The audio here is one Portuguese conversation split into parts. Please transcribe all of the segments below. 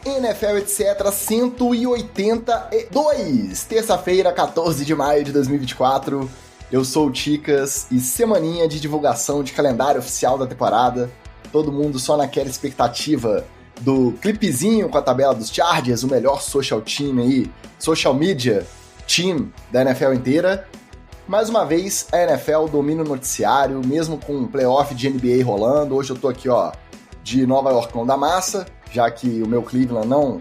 NFL etc 182, terça-feira, 14 de maio de 2024. Eu sou o Ticas e semaninha de divulgação de calendário oficial da temporada. Todo mundo só naquela expectativa do clipezinho com a tabela dos Chargers, o melhor social team aí, social media team da NFL inteira. Mais uma vez, a NFL domina o noticiário, mesmo com um playoff de NBA rolando. Hoje eu tô aqui, de Nova Yorkão da massa, já que o meu Cleveland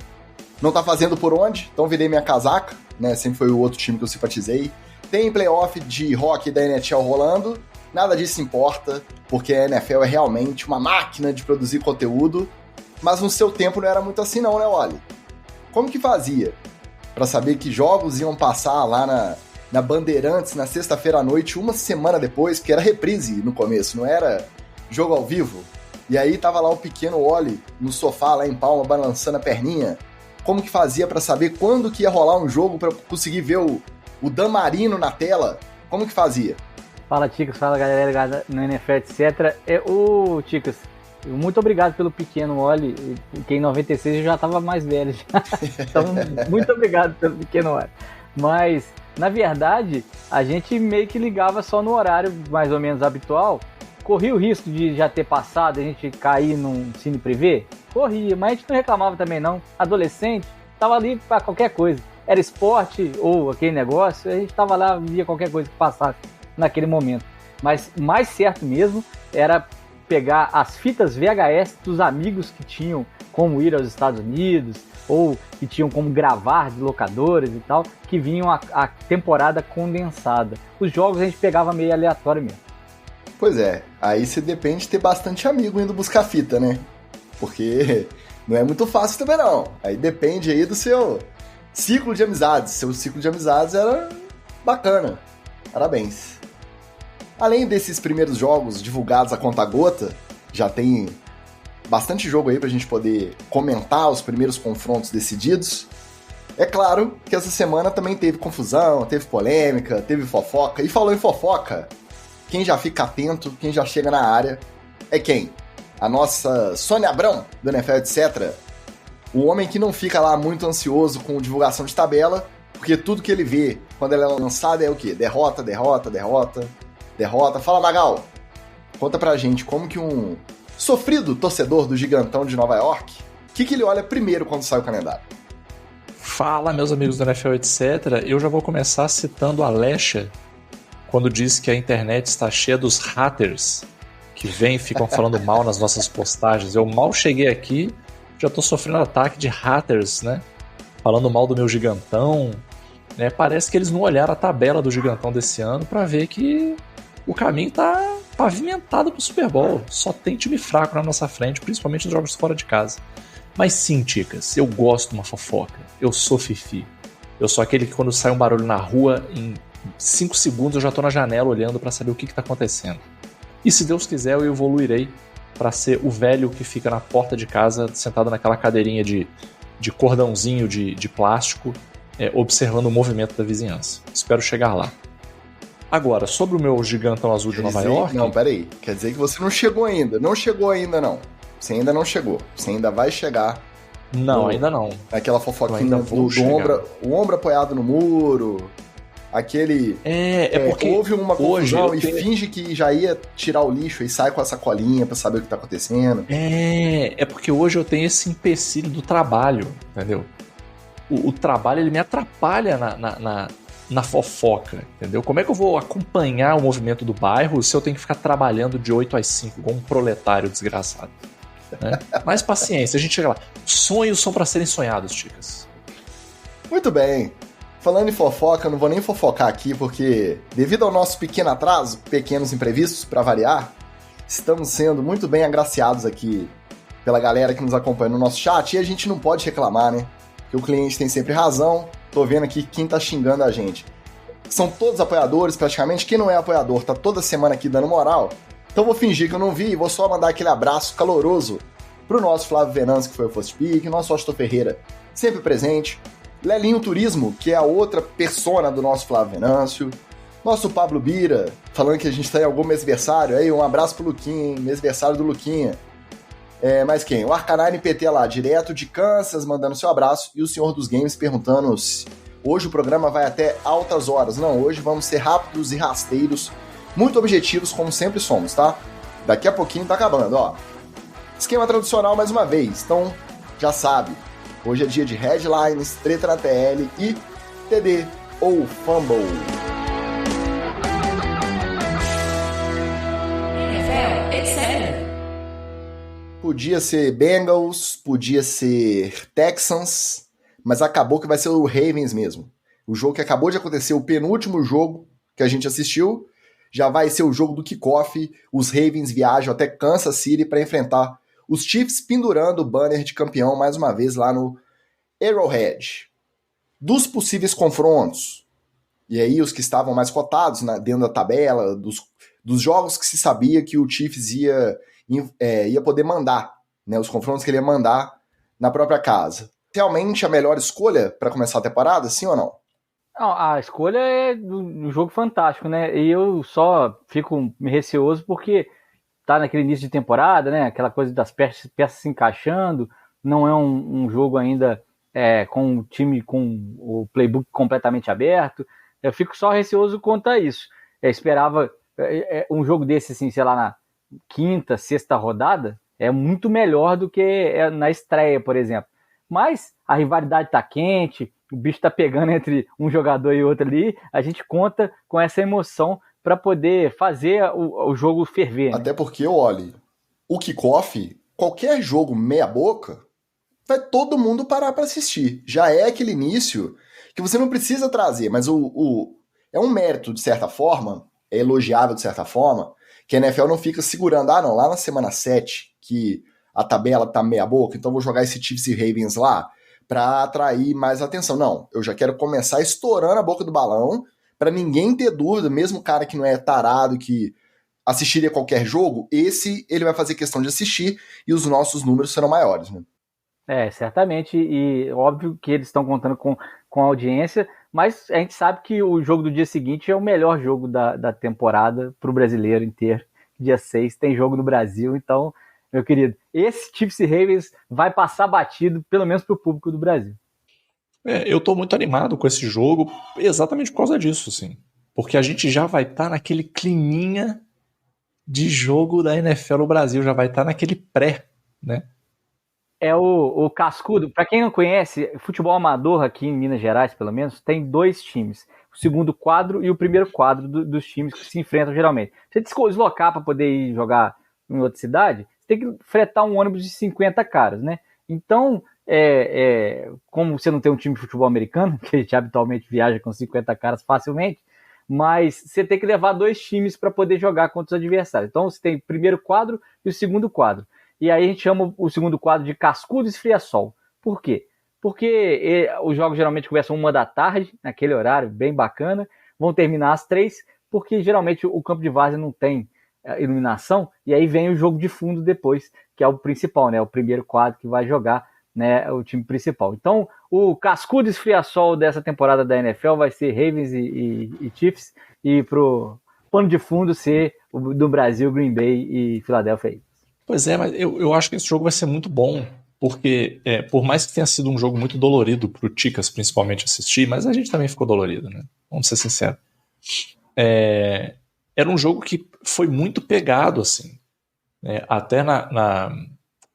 não tá fazendo por onde, então virei minha casaca, né? Sempre foi o outro time que eu simpatizei. Tem playoff de hockey da NHL rolando, nada disso importa, porque a NFL é realmente uma máquina de produzir conteúdo, mas no seu tempo não era muito assim não, né, Wally? Como que fazia pra saber que jogos iam passar lá na Bandeirantes na sexta-feira à noite, uma semana depois, porque era reprise no começo, não era jogo ao vivo? E aí tava lá o pequeno Wally no sofá lá em Palma, balançando a perninha. Como que fazia pra saber quando que ia rolar um jogo pra conseguir ver o Dan Marino na tela? Como que fazia? Fala, Ticas, fala galera ligada no NFL, etc. Ticas, muito obrigado pelo pequeno Wally, que em 96 eu já tava mais velho. Então, muito obrigado pelo pequeno Wally. Mas, na verdade, a gente meio que ligava só no horário mais ou menos habitual. Corria o risco de já ter passado, a gente cair num cine privê? Corria, mas a gente não reclamava também não. Adolescente, tava ali pra qualquer coisa. Era esporte ou aquele negócio, a gente tava lá, via qualquer coisa que passasse naquele momento. Mas mais certo mesmo era pegar as fitas VHS dos amigos que tinham como ir aos Estados Unidos, ou que tinham como gravar de locadoras e tal, que vinham a temporada condensada. Os jogos a gente pegava meio aleatório mesmo. Pois é, aí você depende de ter bastante amigo indo buscar fita, né? Porque não é muito fácil também não. Aí depende aí do seu ciclo de amizades. Seu ciclo de amizades era bacana. Parabéns. Além desses primeiros jogos divulgados a conta-gota, já tem bastante jogo aí pra gente poder comentar os primeiros confrontos decididos. É claro que essa semana também teve confusão, teve polêmica, teve fofoca. E falou em fofoca, quem já fica atento, quem já chega na área, é quem? A nossa Sônia Abrão, do NFL, etc. O homem que não fica lá muito ansioso com divulgação de tabela, porque tudo que ele vê quando ela é lançada é o quê? Derrota, derrota, derrota, derrota. Fala, Magal, conta pra gente como que um sofrido torcedor do gigantão de Nova York, o que ele olha primeiro quando sai o calendário? Fala, meus amigos do NFL, etc. Eu já vou começar citando a Lesha, quando diz que a internet está cheia dos haters, que vêm e ficam falando mal nas nossas postagens. Eu mal cheguei aqui, já estou sofrendo ataque de haters, né? Falando mal do meu gigantão. Né? Parece que eles não olharam a tabela do gigantão desse ano para ver que o caminho está pavimentado para o Super Bowl. Só tem time fraco na nossa frente, principalmente nos jogos fora de casa. Mas sim, Ticas, eu gosto de uma fofoca. Eu sou fifi. Eu sou aquele que quando sai um barulho na rua, em 5 segundos eu já tô na janela olhando para saber o que tá acontecendo. E se Deus quiser, eu evoluirei para ser o velho que fica na porta de casa, sentado naquela cadeirinha de cordãozinho de plástico, observando o movimento da vizinhança. Espero chegar lá. Agora, sobre o meu gigantão azul de Nova York... Não, peraí. Quer dizer que você não chegou ainda. Não chegou ainda, não. Você ainda não chegou. Você ainda vai chegar. Não, ainda não. Aquela fofoquinha o ombro apoiado no muro... Aquele... porque houve uma confusão e tenho... finge que já ia tirar o lixo e sai com a sacolinha pra saber o que tá acontecendo. É porque hoje eu tenho esse empecilho do trabalho, entendeu? O trabalho, ele me atrapalha na fofoca, entendeu? Como é que eu vou acompanhar o movimento do bairro se eu tenho que ficar trabalhando de 8 às 5, como um proletário desgraçado? Né? Mas paciência, a gente chega lá. Sonhos são pra serem sonhados, Ticas. Muito bem. Falando em fofoca, eu não vou nem fofocar aqui, porque devido ao nosso pequeno atraso, pequenos imprevistos, para variar, estamos sendo muito bem agraciados aqui pela galera que nos acompanha no nosso chat, e a gente não pode reclamar, né? Porque o cliente tem sempre razão. Tô vendo aqui quem tá xingando a gente. São todos apoiadores, praticamente. Quem não é apoiador tá toda semana aqui dando moral. Então vou fingir que eu não vi e vou só mandar aquele abraço caloroso pro nosso Flávio Venâncio, que foi o First Pick, nosso Austin Ferreira, sempre presente. Lelinho Turismo, que é a outra persona do nosso Flávio Venâncio. Nosso Pablo Bira, falando que a gente tá em algum mêsversário. Aí, um abraço pro Luquinha, hein? Mêsversário do Luquinha. Mas quem? O Arcanine PT lá, direto de Kansas, mandando seu abraço. E o Senhor dos Games perguntando se hoje o programa vai até altas horas. Não, hoje vamos ser rápidos e rasteiros, muito objetivos, como sempre somos, tá? Daqui a pouquinho tá acabando, ó. Esquema tradicional mais uma vez, então já sabe. Hoje é dia de headlines, treta na TL e TD ou Fumble. Podia ser Bengals, podia ser Texans, mas acabou que vai ser o Ravens mesmo. O jogo que acabou de acontecer, o penúltimo jogo que a gente assistiu, já vai ser o jogo do kickoff. Os Ravens viajam até Kansas City para enfrentar os Chiefs, pendurando o banner de campeão mais uma vez lá no Arrowhead. Dos possíveis confrontos, e aí os que estavam mais cotados dentro da tabela, dos jogos que se sabia que o Chiefs ia poder mandar, né, os confrontos que ele ia mandar na própria casa. Realmente a melhor escolha para começar a temporada, sim ou não? Não, a escolha é do jogo fantástico, né? E eu só fico receoso porque tá naquele início de temporada, né? Aquela coisa das peças se encaixando, não é um jogo ainda com o time com o playbook completamente aberto. Eu fico só receoso quanto a isso. Eu esperava um jogo desse, assim, sei lá, na quinta, sexta rodada, é muito melhor do que na estreia, por exemplo. Mas a rivalidade tá quente, o bicho tá pegando entre um jogador e outro ali, a gente conta com essa emoção para poder fazer o jogo ferver. Né? Até porque, olha, o kickoff, qualquer jogo meia boca, vai todo mundo parar para assistir. Já é aquele início que você não precisa trazer, mas é um mérito, de certa forma, é elogiável de certa forma, que a NFL não fica segurando, não, lá na semana 7, que a tabela tá meia boca, então vou jogar esse Chiefs e Ravens lá para atrair mais atenção. Não, eu já quero começar estourando a boca do balão para ninguém ter dúvida, mesmo o cara que não é tarado, que assistiria qualquer jogo, ele vai fazer questão de assistir e os nossos números serão maiores, né? Certamente, e óbvio que eles estão contando com a audiência, mas a gente sabe que o jogo do dia seguinte é o melhor jogo da temporada para o brasileiro inteiro. Dia 6 tem jogo no Brasil, então, meu querido, esse Chiefs e Ravens vai passar batido, pelo menos para o público do Brasil. Eu tô muito animado com esse jogo, exatamente por causa disso, assim. Porque a gente já vai estar naquele climinha de jogo da NFL no Brasil, já vai estar naquele pré, né? É o cascudo. Para quem não conhece, futebol amador aqui em Minas Gerais, pelo menos, tem 2 times. O segundo quadro e o primeiro quadro dos times que se enfrentam geralmente. Você deslocar para poder ir jogar em outra cidade, você tem que fretar um ônibus de 50 caras, né? Então, como você não tem um time de futebol americano, que a gente habitualmente viaja com 50 caras facilmente, mas você tem que levar 2 times para poder jogar contra os adversários. Então, você tem o primeiro quadro e o segundo quadro. E aí a gente chama o segundo quadro de cascudo e esfriaçol. Por quê? Porque os jogos geralmente começam 1 da tarde, naquele horário bem bacana, vão terminar às 3, porque geralmente o campo de várzea não tem iluminação, e aí vem o jogo de fundo depois, que é o principal, né? O primeiro quadro que vai jogar, né, o time principal. Então, o cascudo e esfriaçol dessa temporada da NFL vai ser Ravens e Chiefs, e pro pano de fundo ser do Brasil, Green Bay e Philadelphia. Pois é, mas eu acho que esse jogo vai ser muito bom, porque por mais que tenha sido um jogo muito dolorido pro Ticas, principalmente, assistir, mas a gente também ficou dolorido, né? Vamos ser sinceros. Era um jogo que foi muito pegado, assim. Né? Até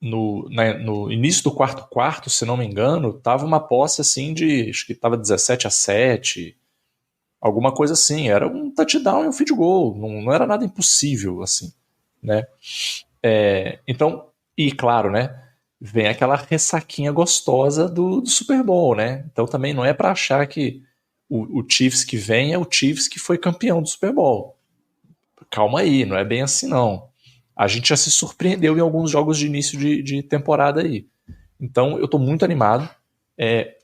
no início do quarto, se não me engano, tava uma posse, assim, acho que tava 17-7, alguma coisa assim. Era um touchdown e um field goal, não era nada impossível, assim, né? Então, e claro, né, vem aquela ressaquinha gostosa do Super Bowl, né? Então também não é para achar que o Chiefs que vem é o Chiefs que foi campeão do Super Bowl. Calma aí, não é bem assim não. A gente já se surpreendeu em alguns jogos de início de temporada aí. Então eu tô muito animado,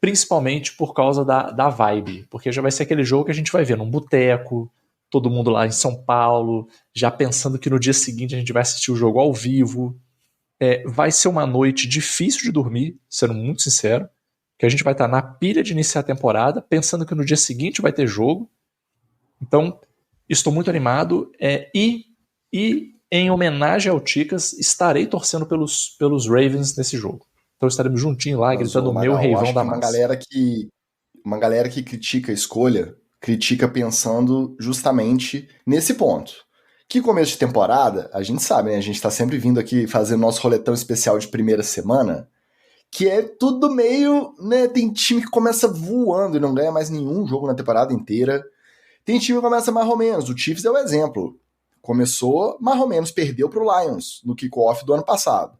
principalmente por causa da vibe, porque já vai ser aquele jogo que a gente vai ver num boteco, todo mundo lá em São Paulo, já pensando que no dia seguinte a gente vai assistir o jogo ao vivo. Vai ser uma noite difícil de dormir, sendo muito sincero, que a gente vai estar na pilha de iniciar a temporada, pensando que no dia seguinte vai ter jogo. Então, estou muito animado. E em homenagem ao Ticas, estarei torcendo pelos Ravens nesse jogo. Então estaremos juntinhos lá, gritando o meu Reivão da massa. Uma galera que critica a escolha, critica pensando justamente nesse ponto. Que começo de temporada, a gente sabe, né? A gente tá sempre vindo aqui fazendo nosso roletão especial de primeira semana, que é tudo meio, né? Tem time que começa voando e não ganha mais nenhum jogo na temporada inteira. Tem time que começa mais ou menos. O Chiefs é o exemplo. Começou mais ou menos, perdeu pro Lions no kickoff do ano passado.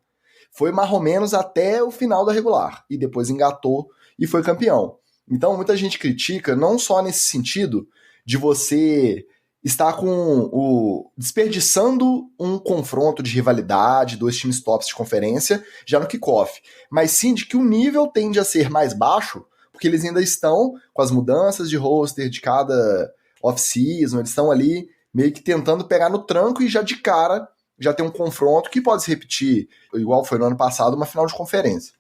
Foi mais ou menos até o final da regular. E depois engatou e foi campeão. Então muita gente critica, não só nesse sentido de você estar desperdiçando um confronto de rivalidade, dois times tops de conferência, já no kickoff, mas sim de que o nível tende a ser mais baixo, porque eles ainda estão com as mudanças de roster de cada off-season, eles estão ali meio que tentando pegar no tranco e já de cara já tem um confronto que pode se repetir, igual foi no ano passado, uma final de conferência.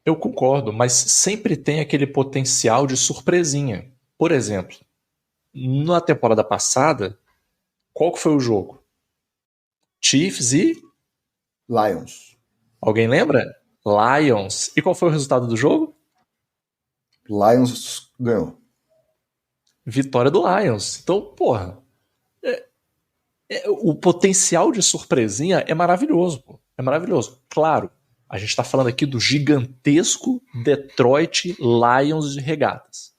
Eu concordo, mas sempre tem aquele potencial de surpresinha. Por exemplo, na temporada passada, qual que foi o jogo? Chiefs e Lions. Alguém lembra? Lions. E qual foi o resultado do jogo? Lions ganhou. Vitória do Lions. Então, porra, o potencial de surpresinha é maravilhoso, pô. É maravilhoso. Claro, a gente está falando aqui do gigantesco Detroit Lions de regatas.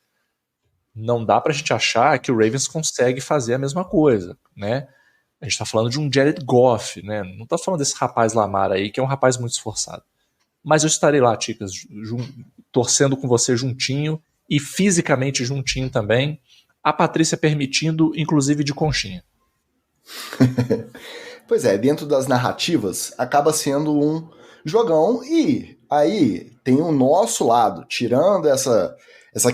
Não dá pra gente achar que o Ravens consegue fazer a mesma coisa, né? A gente tá falando de um Jared Goff, né? Não tá falando desse rapaz Lamar aí, que é um rapaz muito esforçado. Mas eu estarei lá, Ticas, torcendo com você juntinho e fisicamente juntinho também. A Patrícia permitindo, inclusive de conchinha. Pois é, dentro das narrativas, acaba sendo um jogão e aí tem o nosso lado, tirando essa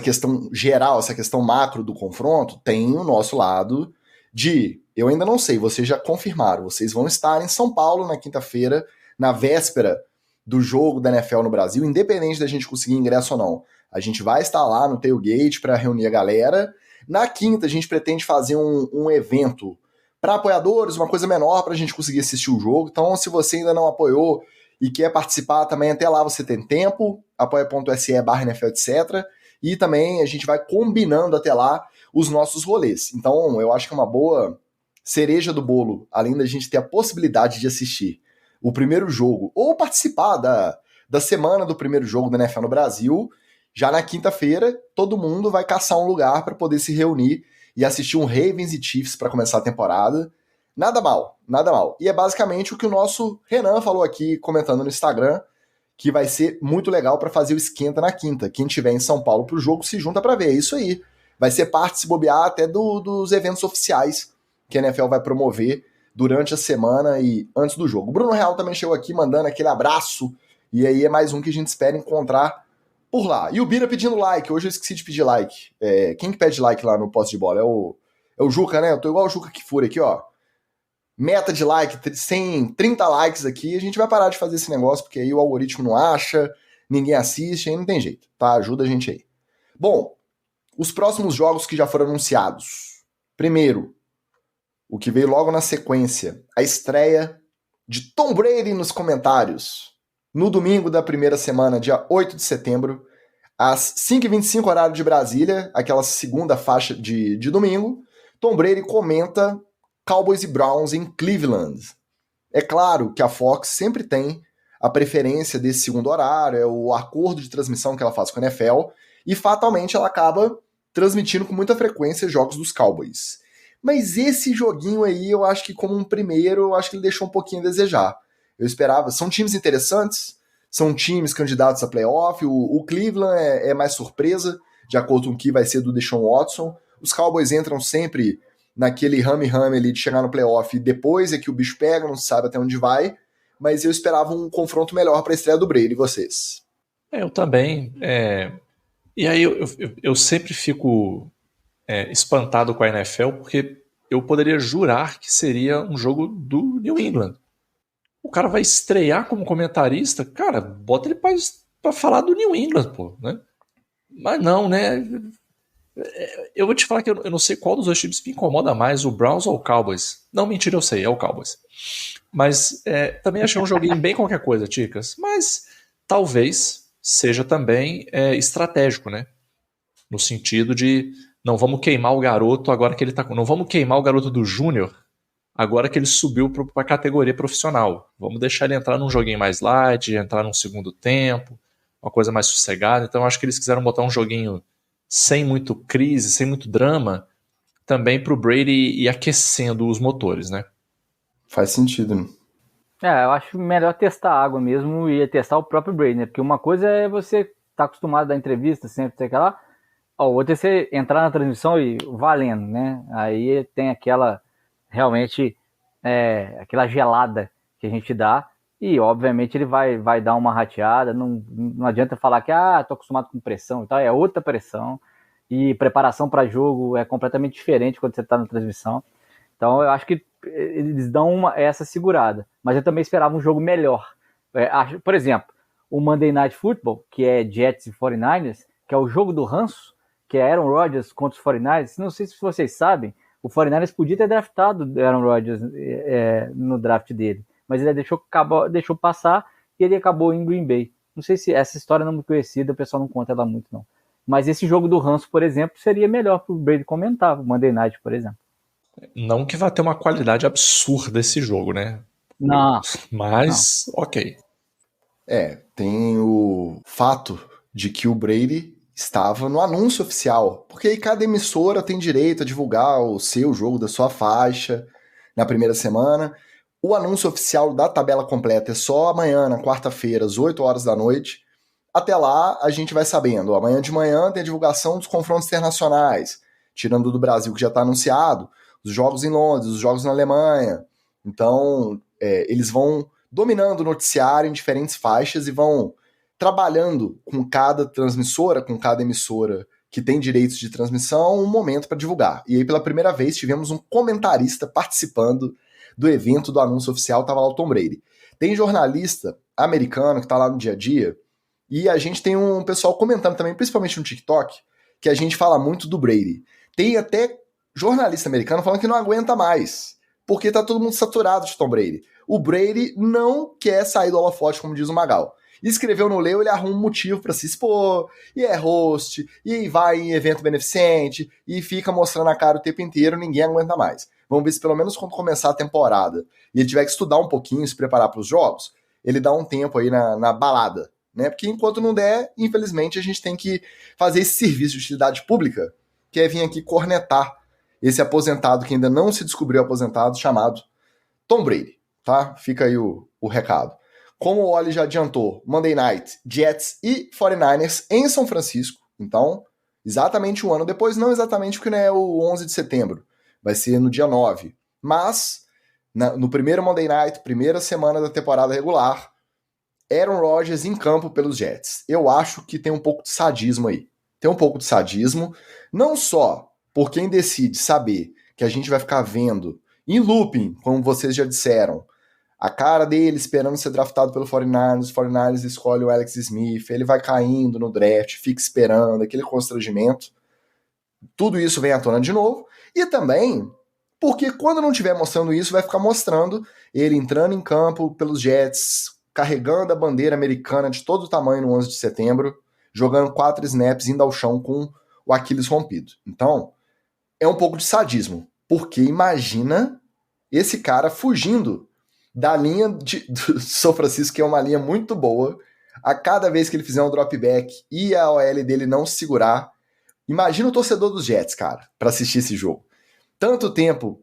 questão geral, essa questão macro do confronto, tem o nosso lado de, eu ainda não sei, vocês já confirmaram, vocês vão estar em São Paulo na quinta-feira, na véspera do jogo da NFL no Brasil, independente da gente conseguir ingresso ou não. A gente vai estar lá no tailgate para reunir a galera. Na quinta, a gente pretende fazer um evento para apoiadores, uma coisa menor para a gente conseguir assistir o jogo. Então, se você ainda não apoiou e quer participar também, até lá você tem tempo, apoia.se/NFL, etc. E também a gente vai combinando até lá os nossos rolês. Então, eu acho que é uma boa cereja do bolo, além da gente ter a possibilidade de assistir o primeiro jogo, ou participar da semana do primeiro jogo da NFL no Brasil, já na quinta-feira, todo mundo vai caçar um lugar para poder se reunir e assistir um Ravens e Chiefs para começar a temporada. Nada mal, nada mal. E é basicamente o que o nosso Renan falou aqui, comentando no Instagram, que vai ser muito legal para fazer o esquenta na quinta. Quem estiver em São Paulo pro jogo se junta para ver, é isso aí. Vai ser parte, se bobear, até dos eventos oficiais que a NFL vai promover durante a semana e antes do jogo. O Bruno Real também chegou aqui mandando aquele abraço, e aí é mais um que a gente espera encontrar por lá. E o Bira pedindo like, hoje eu esqueci de pedir like. Quem que pede like lá no poste de bola? É o Juca, né? Eu tô igual o Juca Kifuri aqui, ó. Meta de like, 30 likes aqui, a gente vai parar de fazer esse negócio, porque aí o algoritmo não acha, ninguém assiste, aí não tem jeito, tá? Ajuda a gente aí. Bom, os próximos jogos que já foram anunciados. Primeiro, o que veio logo na sequência, a estreia de Tom Brady nos comentários. No domingo da primeira semana, dia 8 de setembro, às 5h25 horário de Brasília, aquela segunda faixa de domingo, Tom Brady comenta Cowboys e Browns em Cleveland. É claro que a Fox sempre tem a preferência desse segundo horário, é o acordo de transmissão que ela faz com a NFL, e fatalmente ela acaba transmitindo com muita frequência jogos dos Cowboys. Mas esse joguinho aí, eu acho que como um primeiro, eu acho que ele deixou um pouquinho a desejar. Eu esperava, são times interessantes, são times candidatos a playoff, o Cleveland é mais surpresa, de acordo com o que vai ser do Deshaun Watson. Os Cowboys entram sempre naquele rame-rame ali de chegar no playoff, e depois é que o bicho pega, não se sabe até onde vai, mas eu esperava um confronto melhor para a estreia do Brady, e vocês? Eu também. E aí eu sempre fico espantado com a NFL, porque eu poderia jurar que seria um jogo do New England. O cara vai estrear como comentarista, cara, bota ele pra falar do New England, pô, né? Mas não, né? Eu vou te falar que eu não sei qual dos dois times me incomoda mais, o Browns ou o Cowboys. Não, mentira, eu sei, é o Cowboys. Mas também achei um joguinho bem qualquer coisa, Ticas. Mas talvez seja também estratégico, né? No sentido de não vamos queimar o garoto agora que ele tá. Não vamos queimar o garoto do Júnior agora que ele subiu para a categoria profissional. Vamos deixar ele entrar num joguinho mais light, entrar num segundo tempo, uma coisa mais sossegada. Então acho que eles quiseram botar um joguinho sem muito crise, sem muito drama, também para o Brady ir aquecendo os motores, né? Faz sentido, né? Eu acho melhor testar a água mesmo e testar o próprio Brady, né? Porque uma coisa é você estar acostumado a dar entrevista, sempre ter aquela. O outro é você entrar na transmissão e valendo, né? Aí tem aquela, realmente, aquela gelada que a gente dá e, obviamente, ele vai dar uma rateada. Não adianta falar que, tô acostumado com pressão e tal. É outra pressão e preparação para jogo é completamente diferente quando você está na transmissão. Então, eu acho que eles dão essa segurada. Mas eu também esperava um jogo melhor. Por exemplo, o Monday Night Football, que é Jets e 49ers, que é o jogo do ranço, que é Aaron Rodgers contra os 49ers. Não sei se vocês sabem, o 49ers podia ter draftado Aaron Rodgers no draft dele, mas ele deixou passar e ele acabou em Green Bay. Não sei se essa história não é muito conhecida, o pessoal não conta ela muito, não. Mas esse jogo do ranço, por exemplo, seria melhor para o Brady comentar, o Monday Night, por exemplo. Não que vá ter uma qualidade absurda esse jogo, né? Não. Mas, não. Ok. Tem o fato de que o Brady estava no anúncio oficial, porque aí cada emissora tem direito a divulgar o seu jogo da sua faixa na primeira semana. O anúncio oficial da tabela completa é só amanhã, na quarta-feira, às 8 horas da noite. Até lá, a gente vai sabendo. Amanhã de manhã tem a divulgação dos confrontos internacionais, tirando do Brasil, que já está anunciado, os jogos em Londres, os jogos na Alemanha. Então, eles vão dominando o noticiário em diferentes faixas e vão trabalhando com cada transmissora, com cada emissora que tem direitos de transmissão, um momento para divulgar. E aí, pela primeira vez, tivemos um comentarista participando do evento do anúncio oficial, estava lá o Tom Brady. Tem jornalista americano que está lá no dia a dia, e a gente tem um pessoal comentando também, principalmente no TikTok, que a gente fala muito do Brady. Tem até jornalista americano falando que não aguenta mais, porque tá todo mundo saturado de Tom Brady. O Brady não quer sair do holofote, como diz o Magal. Escreveu no Leo, ele arruma um motivo para se expor, e é host, e vai em evento beneficente, e fica mostrando a cara o tempo inteiro, ninguém aguenta mais. Vamos ver se pelo menos quando começar a temporada, e ele tiver que estudar um pouquinho, se preparar para os jogos, ele dá um tempo aí na balada, né? Porque enquanto não der, infelizmente, a gente tem que fazer esse serviço de utilidade pública, que é vir aqui cornetar esse aposentado que ainda não se descobriu aposentado, chamado Tom Brady, tá? Fica aí o recado. Como o Oli já adiantou, Monday Night, Jets e 49ers em São Francisco. Então, exatamente um ano depois, não exatamente porque não é o 11 de setembro. Vai ser no dia 9. Mas, no primeiro Monday Night, primeira semana da temporada regular, Aaron Rodgers em campo pelos Jets. Eu acho que tem um pouco de sadismo aí. Tem um pouco de sadismo, não só por quem decide saber que a gente vai ficar vendo em looping, como vocês já disseram, a cara dele esperando ser draftado pelo 49ers, os 49ers escolhem o Alex Smith, ele vai caindo no draft, fica esperando, aquele constrangimento. Tudo isso vem à tona de novo. E também porque quando não estiver mostrando isso, vai ficar mostrando ele entrando em campo pelos Jets, carregando a bandeira americana de todo o tamanho no 11 de setembro, jogando 4 snaps, indo ao chão com o Aquiles rompido. Então, é um pouco de sadismo, porque imagina esse cara fugindo da linha do São Francisco, que é uma linha muito boa, a cada vez que ele fizer um dropback e a OL dele não se segurar. Imagina o torcedor dos Jets, cara, para assistir esse jogo. Tanto tempo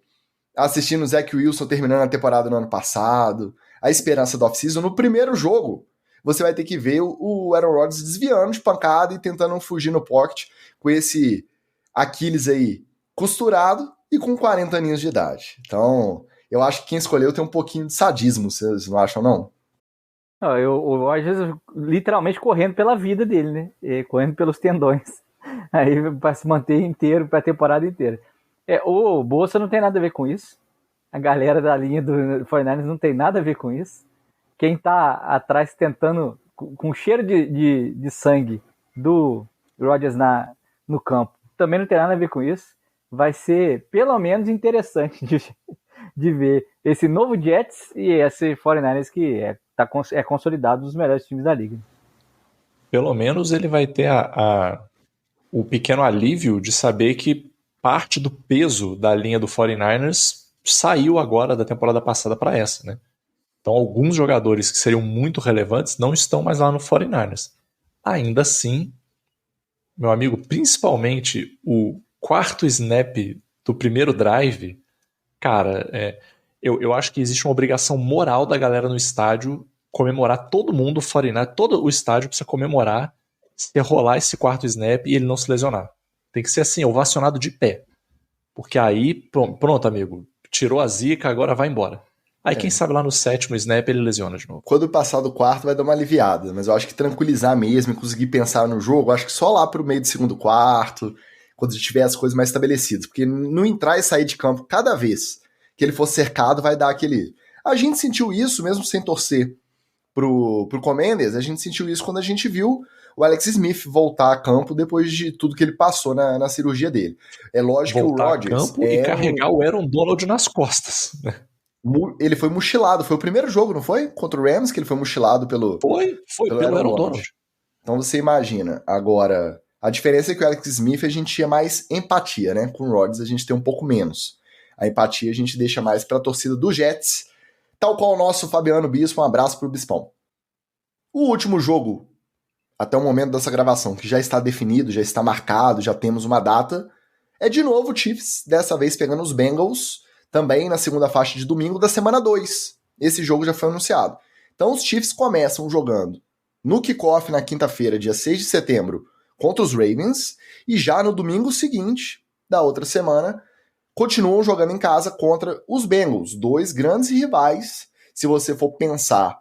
assistindo o Zach Wilson terminando a temporada no ano passado, a esperança do off-season. No primeiro jogo, você vai ter que ver o Aaron Rodgers desviando de pancada e tentando fugir no pocket com esse Aquiles aí costurado e com 40 aninhos de idade. Então, eu acho que quem escolheu tem um pouquinho de sadismo, vocês não acham, não? O Rodgers literalmente correndo pela vida dele, né? Correndo pelos tendões. Aí para se manter inteiro, para a temporada inteira. O Bolsa não tem nada a ver com isso. A galera da linha do 49ers não tem nada a ver com isso. Quem tá atrás tentando, com cheiro de sangue do Rodgers no campo, também não tem nada a ver com isso. Vai ser, pelo menos, interessante de ver esse novo Jets e esse 49ers que é consolidado dos melhores times da liga. Pelo menos ele vai ter o pequeno alívio de saber que parte do peso da linha do 49ers saiu agora da temporada passada para essa, né? Então alguns jogadores que seriam muito relevantes não estão mais lá no 49ers. Ainda assim, meu amigo, principalmente o quarto snap do primeiro drive, cara, eu acho que existe uma obrigação moral da galera no estádio comemorar, todo mundo, 49ers, todo o estádio precisa comemorar se rolar esse quarto snap e ele não se lesionar. Tem que ser assim, ovacionado de pé. Porque aí, pronto, amigo, tirou a zica, agora vai embora. Aí quem sabe lá no sétimo snap ele lesiona de novo. Quando passar do quarto vai dar uma aliviada, mas eu acho que tranquilizar mesmo e conseguir pensar no jogo, acho que só lá pro meio do segundo quarto, quando tiver as coisas mais estabelecidas. Porque não entrar e sair de campo cada vez que ele for cercado vai dar aquele... A gente sentiu isso mesmo sem torcer pro Commanders, a gente sentiu isso quando a gente viu o Alex Smith voltar a campo depois de tudo que ele passou na cirurgia dele. É lógico voltar que o Rodgers... a campo e carregar o Aaron Donald nas costas. Ele foi mochilado, foi o primeiro jogo, não foi? Contra o Rams, que ele foi mochilado pelo Aaron Donald. Então você imagina. Agora, a diferença é que o Alex Smith a gente tinha mais empatia, né? Com o Rodgers a gente tem um pouco menos. A empatia a gente deixa mais pra torcida do Jets, tal qual o nosso Fabiano Bispo, um abraço pro Bispão. O último jogo, até o momento dessa gravação, que já está definido, já está marcado, já temos uma data, é de novo o Chiefs, dessa vez pegando os Bengals, também na segunda faixa de domingo da semana 2. Esse jogo já foi anunciado. Então os Chiefs começam jogando no kickoff na quinta-feira, dia 6 de setembro, contra os Ravens, e já no domingo seguinte, da outra semana, continuam jogando em casa contra os Bengals, dois grandes rivais, se você for pensar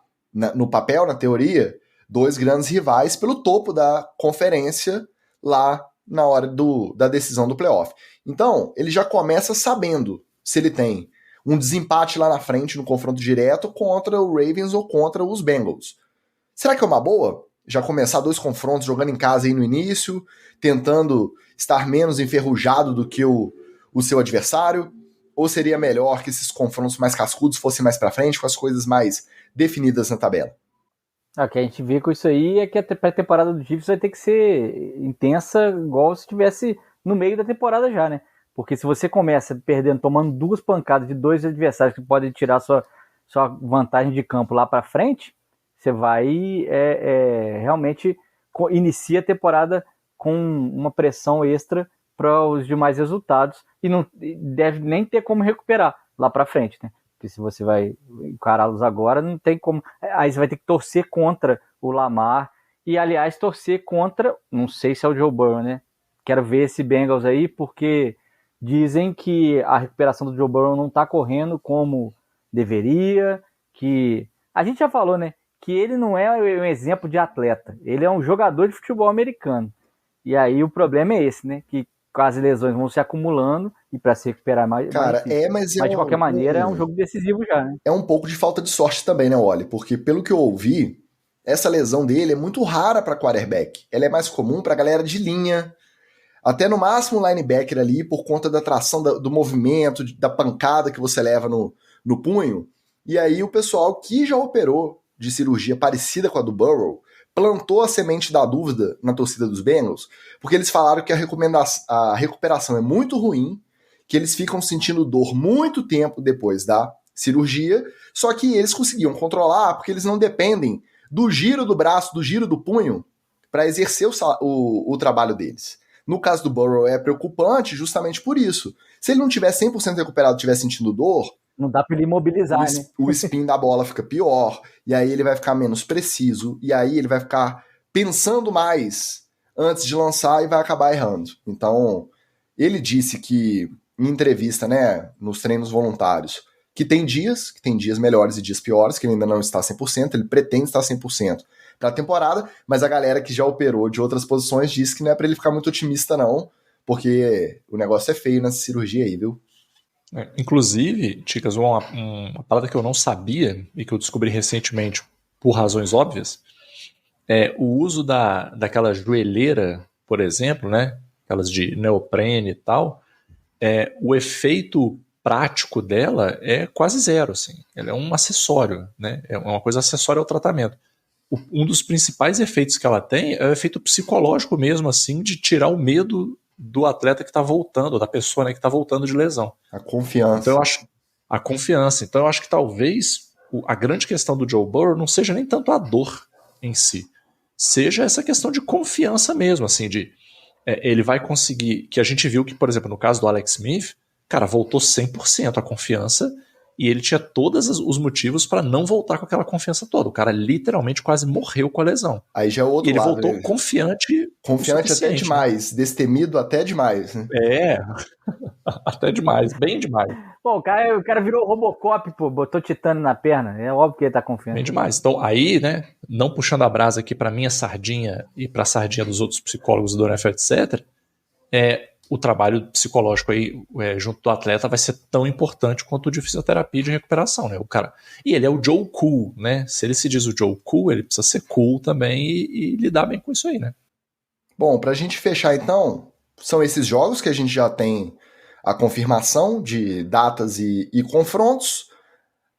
no papel, na teoria, dois grandes rivais pelo topo da conferência lá na hora da decisão do playoff. Então, ele já começa sabendo se ele tem um desempate lá na frente no confronto direto contra o Ravens ou contra os Bengals. Será que é uma boa? Já começar dois confrontos jogando em casa aí no início, tentando estar menos enferrujado do que o seu adversário? Ou seria melhor que esses confrontos mais cascudos fossem mais pra frente, com as coisas mais definidas na tabela? O que a gente vê com isso aí é que a pré-temporada do Chiefs vai ter que ser intensa, igual se estivesse no meio da temporada já, né? Porque se você começa perdendo, tomando duas pancadas de dois adversários que podem tirar sua vantagem de campo lá pra frente, você vai realmente inicia a temporada com uma pressão extra para os demais resultados e não deve nem ter como recuperar lá para frente, né? Porque se você vai encará-los agora, não tem como. Aí você vai ter que torcer contra o Lamar e, aliás, torcer contra, não sei se é o Joe Burrow, né? Quero ver esse Bengals aí, porque dizem que a recuperação do Joe Burrow não está correndo como deveria, que a gente já falou, né? Que ele não é um exemplo de atleta, ele é um jogador de futebol americano. E aí o problema é esse, né? Que as lesões vão se acumulando e para se recuperar mais. Cara, mas de qualquer maneira é um jogo decisivo já, né? É um pouco de falta de sorte também, né, Oli? Porque pelo que eu ouvi, essa lesão dele é muito rara para quarterback. Ela é mais comum para galera de linha, até no máximo linebacker ali, por conta da tração do movimento, da pancada que você leva no punho. E aí o pessoal que já operou de cirurgia parecida com a do Burrow plantou a semente da dúvida na torcida dos Bengals, porque eles falaram que a recuperação é muito ruim, que eles ficam sentindo dor muito tempo depois da cirurgia, só que eles conseguiam controlar porque eles não dependem do giro do braço, do giro do punho, para exercer o trabalho deles. No caso do Burrow é preocupante justamente por isso. Se ele não tiver 100% recuperado, estiver sentindo dor, não dá para ele imobilizar, né? O spin da bola fica pior, e aí ele vai ficar menos preciso, e aí ele vai ficar pensando mais antes de lançar e vai acabar errando. Então, ele disse que, em entrevista, né, nos treinos voluntários, que tem dias melhores e dias piores, que ele ainda não está 100%, ele pretende estar 100% para a temporada, mas a galera que já operou de outras posições disse que não é para ele ficar muito otimista não, porque o negócio é feio nessa cirurgia aí, viu? Inclusive, Ticas, uma parada que eu não sabia e que eu descobri recentemente por razões óbvias é o uso daquela joelheira, por exemplo, né? aquelas de neoprene e tal, o efeito prático dela é quase zero, assim. Ela é um acessório, né? É uma coisa acessória ao tratamento. Um dos principais efeitos que ela tem é o efeito psicológico mesmo, assim, de tirar o medo do atleta que está voltando, da pessoa, né, que está voltando de lesão. A confiança. Então eu acho a confiança. Então eu acho que talvez a grande questão do Joe Burrow não seja nem tanto a dor em si, seja essa questão de confiança mesmo, assim, de ele vai conseguir, que a gente viu que, por exemplo, no caso do Alex Smith, cara, voltou 100% a confiança e ele tinha todos os motivos para não voltar com aquela confiança toda. O cara literalmente quase morreu com a lesão. Aí já é o outro e ele lado. Voltou confiante. Confiante até demais, né? Destemido até demais. Né? Até demais, bem demais. Pô, o cara virou Robocop, pô, botou titânio na perna. É óbvio que ele tá confiante. Bem demais. Então, aí, né, não puxando a brasa aqui pra minha sardinha e pra sardinha dos outros psicólogos do NFL, etc., o trabalho psicológico aí junto do atleta vai ser tão importante quanto o de fisioterapia e de recuperação, né? O cara, e ele é o Joe Cool, né? Se ele se diz o Joe Cool, ele precisa ser cool também e lidar bem com isso aí, né? Bom, pra gente fechar então, são esses jogos que a gente já tem a confirmação de datas e confrontos.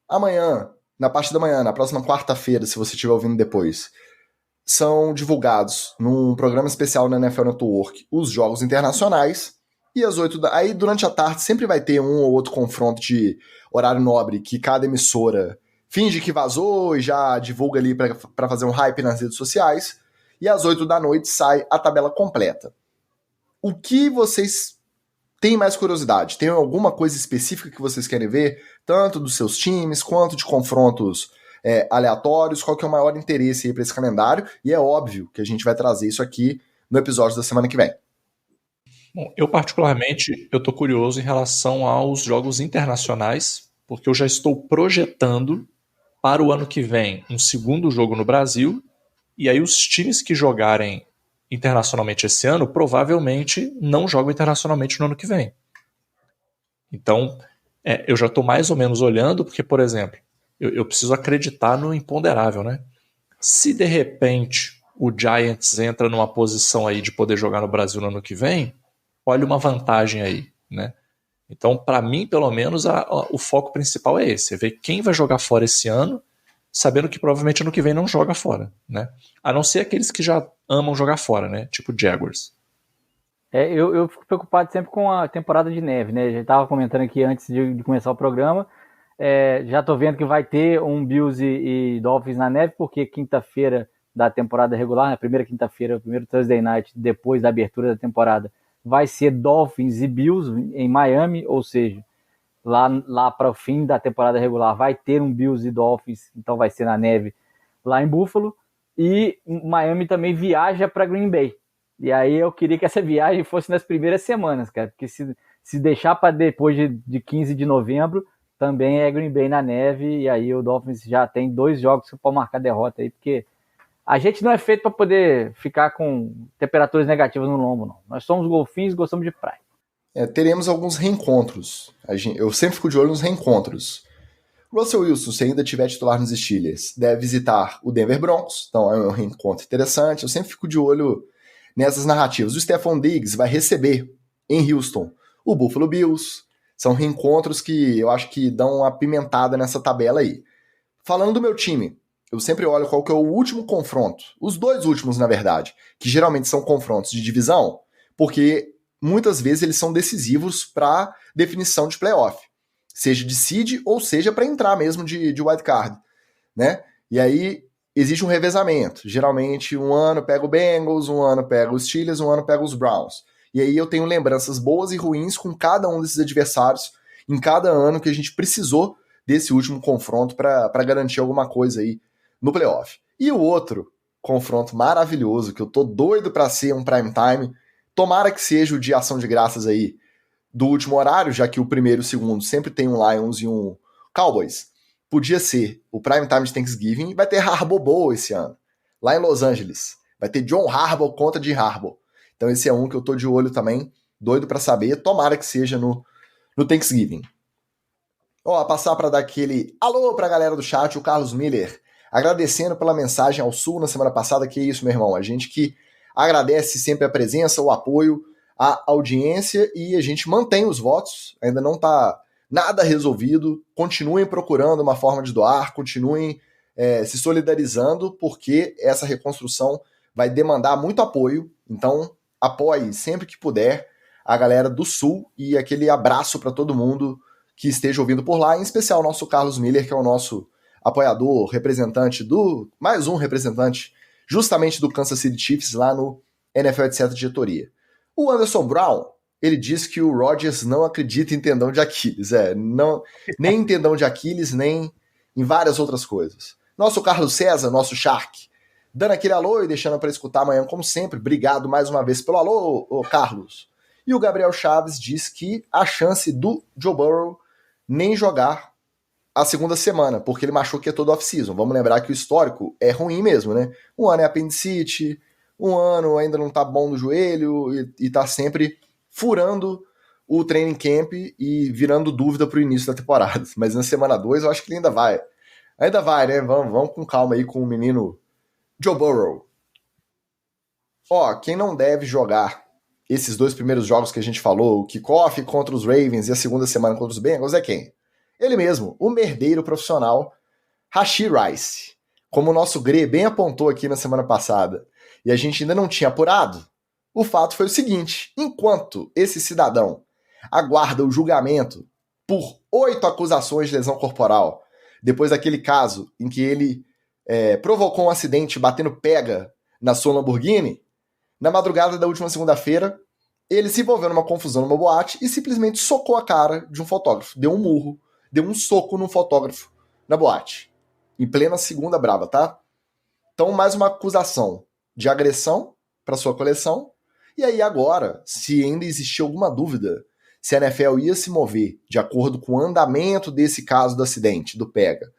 Amanhã, na parte da manhã, na próxima quarta-feira, se você estiver ouvindo depois, são divulgados num programa especial na NFL Network os jogos internacionais, e às 8 da... Aí durante a tarde sempre vai ter um ou outro confronto de horário nobre que cada emissora finge que vazou e já divulga ali para fazer um hype nas redes sociais, e às 8 da noite sai a tabela completa. O que vocês têm mais curiosidade? Tem alguma coisa específica que vocês querem ver, tanto dos seus times quanto de confrontos aleatórios? Qual que é o maior interesse aí para esse calendário? E é óbvio que a gente vai trazer isso aqui no episódio da semana que vem. Bom, eu particularmente tô curioso em relação aos jogos internacionais, porque eu já estou projetando para o ano que vem um segundo jogo no Brasil, e aí os times que jogarem internacionalmente esse ano provavelmente não jogam internacionalmente no ano que vem. Então, eu já estou mais ou menos olhando, porque, por exemplo, eu preciso acreditar no imponderável, né? Se de repente o Giants entra numa posição aí de poder jogar no Brasil no ano que vem, olha uma vantagem aí, né? Então, para mim, pelo menos, o foco principal é esse, é ver quem vai jogar fora esse ano, sabendo que provavelmente ano que vem não joga fora, né? A não ser aqueles que já amam jogar fora, né? Tipo Jaguars. Eu fico preocupado sempre com a temporada de neve, né? Já estava comentando aqui antes de começar o programa. Já estou vendo que vai ter um Bills e Dolphins na neve, porque quinta-feira da temporada regular, na primeira quinta-feira, o primeiro Thursday Night, depois da abertura da temporada, vai ser Dolphins e Bills em Miami, ou seja, lá para o fim da temporada regular vai ter um Bills e Dolphins, então vai ser na neve lá em Buffalo, e Miami também viaja para Green Bay. E aí eu queria que essa viagem fosse nas primeiras semanas, cara, porque se deixar para depois de 15 de novembro, também é Green Bay na neve, e aí o Dolphins já tem 2 jogos que pode marcar derrota aí, porque a gente não é feito para poder ficar com temperaturas negativas no lombo, não. Nós somos golfinhos e gostamos de praia. Teremos alguns reencontros. Eu sempre fico de olho nos reencontros. Russell Wilson, se ainda tiver titular nos Steelers, deve visitar o Denver Broncos, então é um reencontro interessante. Eu sempre fico de olho nessas narrativas. O Stephon Diggs vai receber em Houston o Buffalo Bills. São reencontros que eu acho que dão uma pimentada nessa tabela aí. Falando do meu time, eu sempre olho qual que é o último confronto, os 2 últimos, na verdade, que geralmente são confrontos de divisão, porque muitas vezes eles são decisivos para definição de playoff, seja de seed ou seja para entrar mesmo de wildcard, né? E aí existe um revezamento. Geralmente um ano pega o Bengals, um ano pega os Steelers, um ano pega os Browns. E aí eu tenho lembranças boas e ruins com cada um desses adversários em cada ano que a gente precisou desse último confronto para garantir alguma coisa aí no playoff. E o outro confronto maravilhoso, que eu tô doido para ser um prime time, tomara que seja o de ação de graças aí do último horário, já que o primeiro e o segundo sempre tem um Lions e um Cowboys. Podia ser o prime time de Thanksgiving, vai ter Harbaugh Bowl esse ano, lá em Los Angeles. Vai ter John Harbaugh contra Jim Harbaugh. Então esse é um que eu tô de olho também, doido para saber, tomara que seja no Thanksgiving. Passar para dar aquele alô pra galera do chat, o Carlos Miller, agradecendo pela mensagem ao Sul na semana passada. Que isso, meu irmão, a gente que agradece sempre a presença, o apoio, a audiência e a gente mantém os votos, ainda não está nada resolvido, continuem procurando uma forma de doar, continuem se solidarizando, porque essa reconstrução vai demandar muito apoio, então apoie sempre que puder a galera do Sul e aquele abraço para todo mundo que esteja ouvindo por lá, em especial o nosso Carlos Miller, que é o nosso apoiador, representante mais um representante justamente do Kansas City Chiefs lá no NFL etc. diretoria. O Anderson Brown, ele diz que o Rodgers não acredita em tendão de Aquiles, nem em tendão de Aquiles, nem em várias outras coisas. Nosso Carlos César, nosso Shark, dando aquele alô e deixando para escutar amanhã, como sempre. Obrigado mais uma vez pelo alô, Carlos. E o Gabriel Chaves diz que a chance do Joe Burrow nem jogar a segunda semana, porque ele machuca que é todo off-season. Vamos lembrar que o histórico é ruim mesmo, né? Um ano é apendicite, um ano ainda não tá bom no joelho e tá sempre furando o training camp e virando dúvida pro início da temporada. Mas na semana 2 eu acho que ele ainda vai. Ainda vai, né? Vamos com calma aí com o menino Joe Burrow. Quem não deve jogar esses 2 primeiros jogos que a gente falou, o kickoff contra os Ravens e a segunda semana contra os Bengals, é quem? Ele mesmo, o merdeiro profissional Rashee Rice. Como o nosso Gre bem apontou aqui na semana passada, e a gente ainda não tinha apurado, o fato foi o seguinte: enquanto esse cidadão aguarda o julgamento por 8 acusações de lesão corporal, depois daquele caso em que ele provocou um acidente batendo pega na sua Lamborghini, na madrugada da última segunda-feira, ele se envolveu numa confusão numa boate e simplesmente socou a cara de um fotógrafo. Deu um murro, deu um soco num fotógrafo na boate. Em plena segunda brava, tá? Então, mais uma acusação de agressão para sua coleção. E aí agora, se ainda existia alguma dúvida se a NFL ia se mover de acordo com o andamento desse caso do acidente, do pega,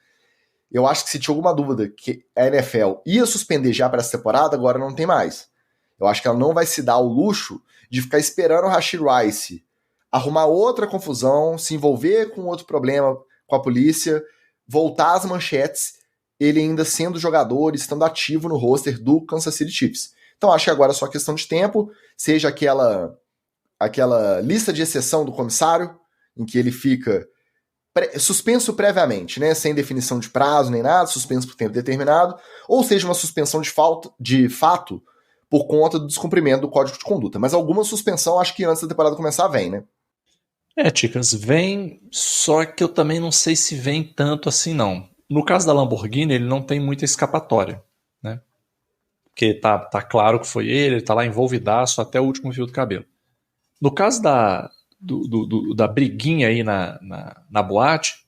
eu acho que se tinha alguma dúvida que a NFL ia suspender já para essa temporada, agora não tem mais. Eu acho que ela não vai se dar o luxo de ficar esperando o Rashee Rice arrumar outra confusão, se envolver com outro problema com a polícia, voltar às manchetes, ele ainda sendo jogador, estando ativo no roster do Kansas City Chiefs. Então acho que agora é só questão de tempo, seja aquela lista de exceção do comissário, em que ele fica suspenso previamente, né, sem definição de prazo nem nada, suspenso por tempo determinado, ou seja, uma suspensão de fato por conta do descumprimento do código de conduta. Mas alguma suspensão, acho que antes da temporada começar, vem, né? Ticas, vem, só que eu também não sei se vem tanto assim, não. No caso da Lamborghini, ele não tem muita escapatória, né? Porque tá claro que foi ele tá lá envolvidaço até o último fio do cabelo. No caso da briguinha aí na boate,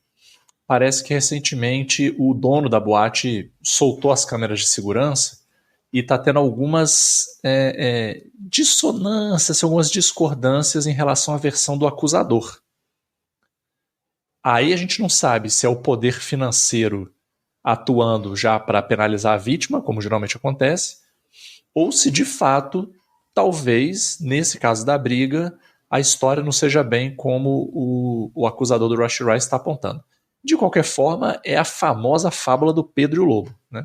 parece que recentemente o dono da boate soltou as câmeras de segurança e está tendo algumas dissonâncias, algumas discordâncias em relação à versão do acusador. Aí a gente não sabe se é o poder financeiro atuando já para penalizar a vítima, como geralmente acontece, ou se de fato, talvez, nesse caso da briga, a história não seja bem como o acusador do Rashee Rice está apontando. De qualquer forma, é a famosa fábula do Pedro e o Lobo, né?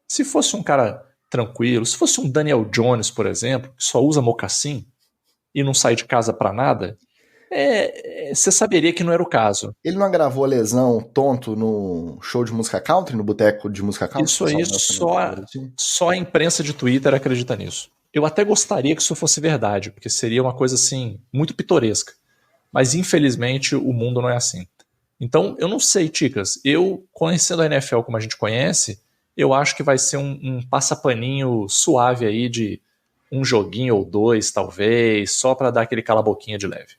Se fosse um cara tranquilo, se fosse um Daniel Jones, por exemplo, que só usa mocassim e não sai de casa para nada, você saberia que não era o caso. Ele não agravou a lesão tonto no show de música country, no boteco de música country? Isso aí só a imprensa de Twitter acredita nisso. Eu até gostaria que isso fosse verdade, porque seria uma coisa assim, muito pitoresca. Mas infelizmente o mundo não é assim. Então, eu não sei, Ticas, eu conhecendo a NFL como a gente conhece, eu acho que vai ser um passapaninho suave aí de um joguinho ou 2, talvez, só para dar aquele cala-boquinha de leve.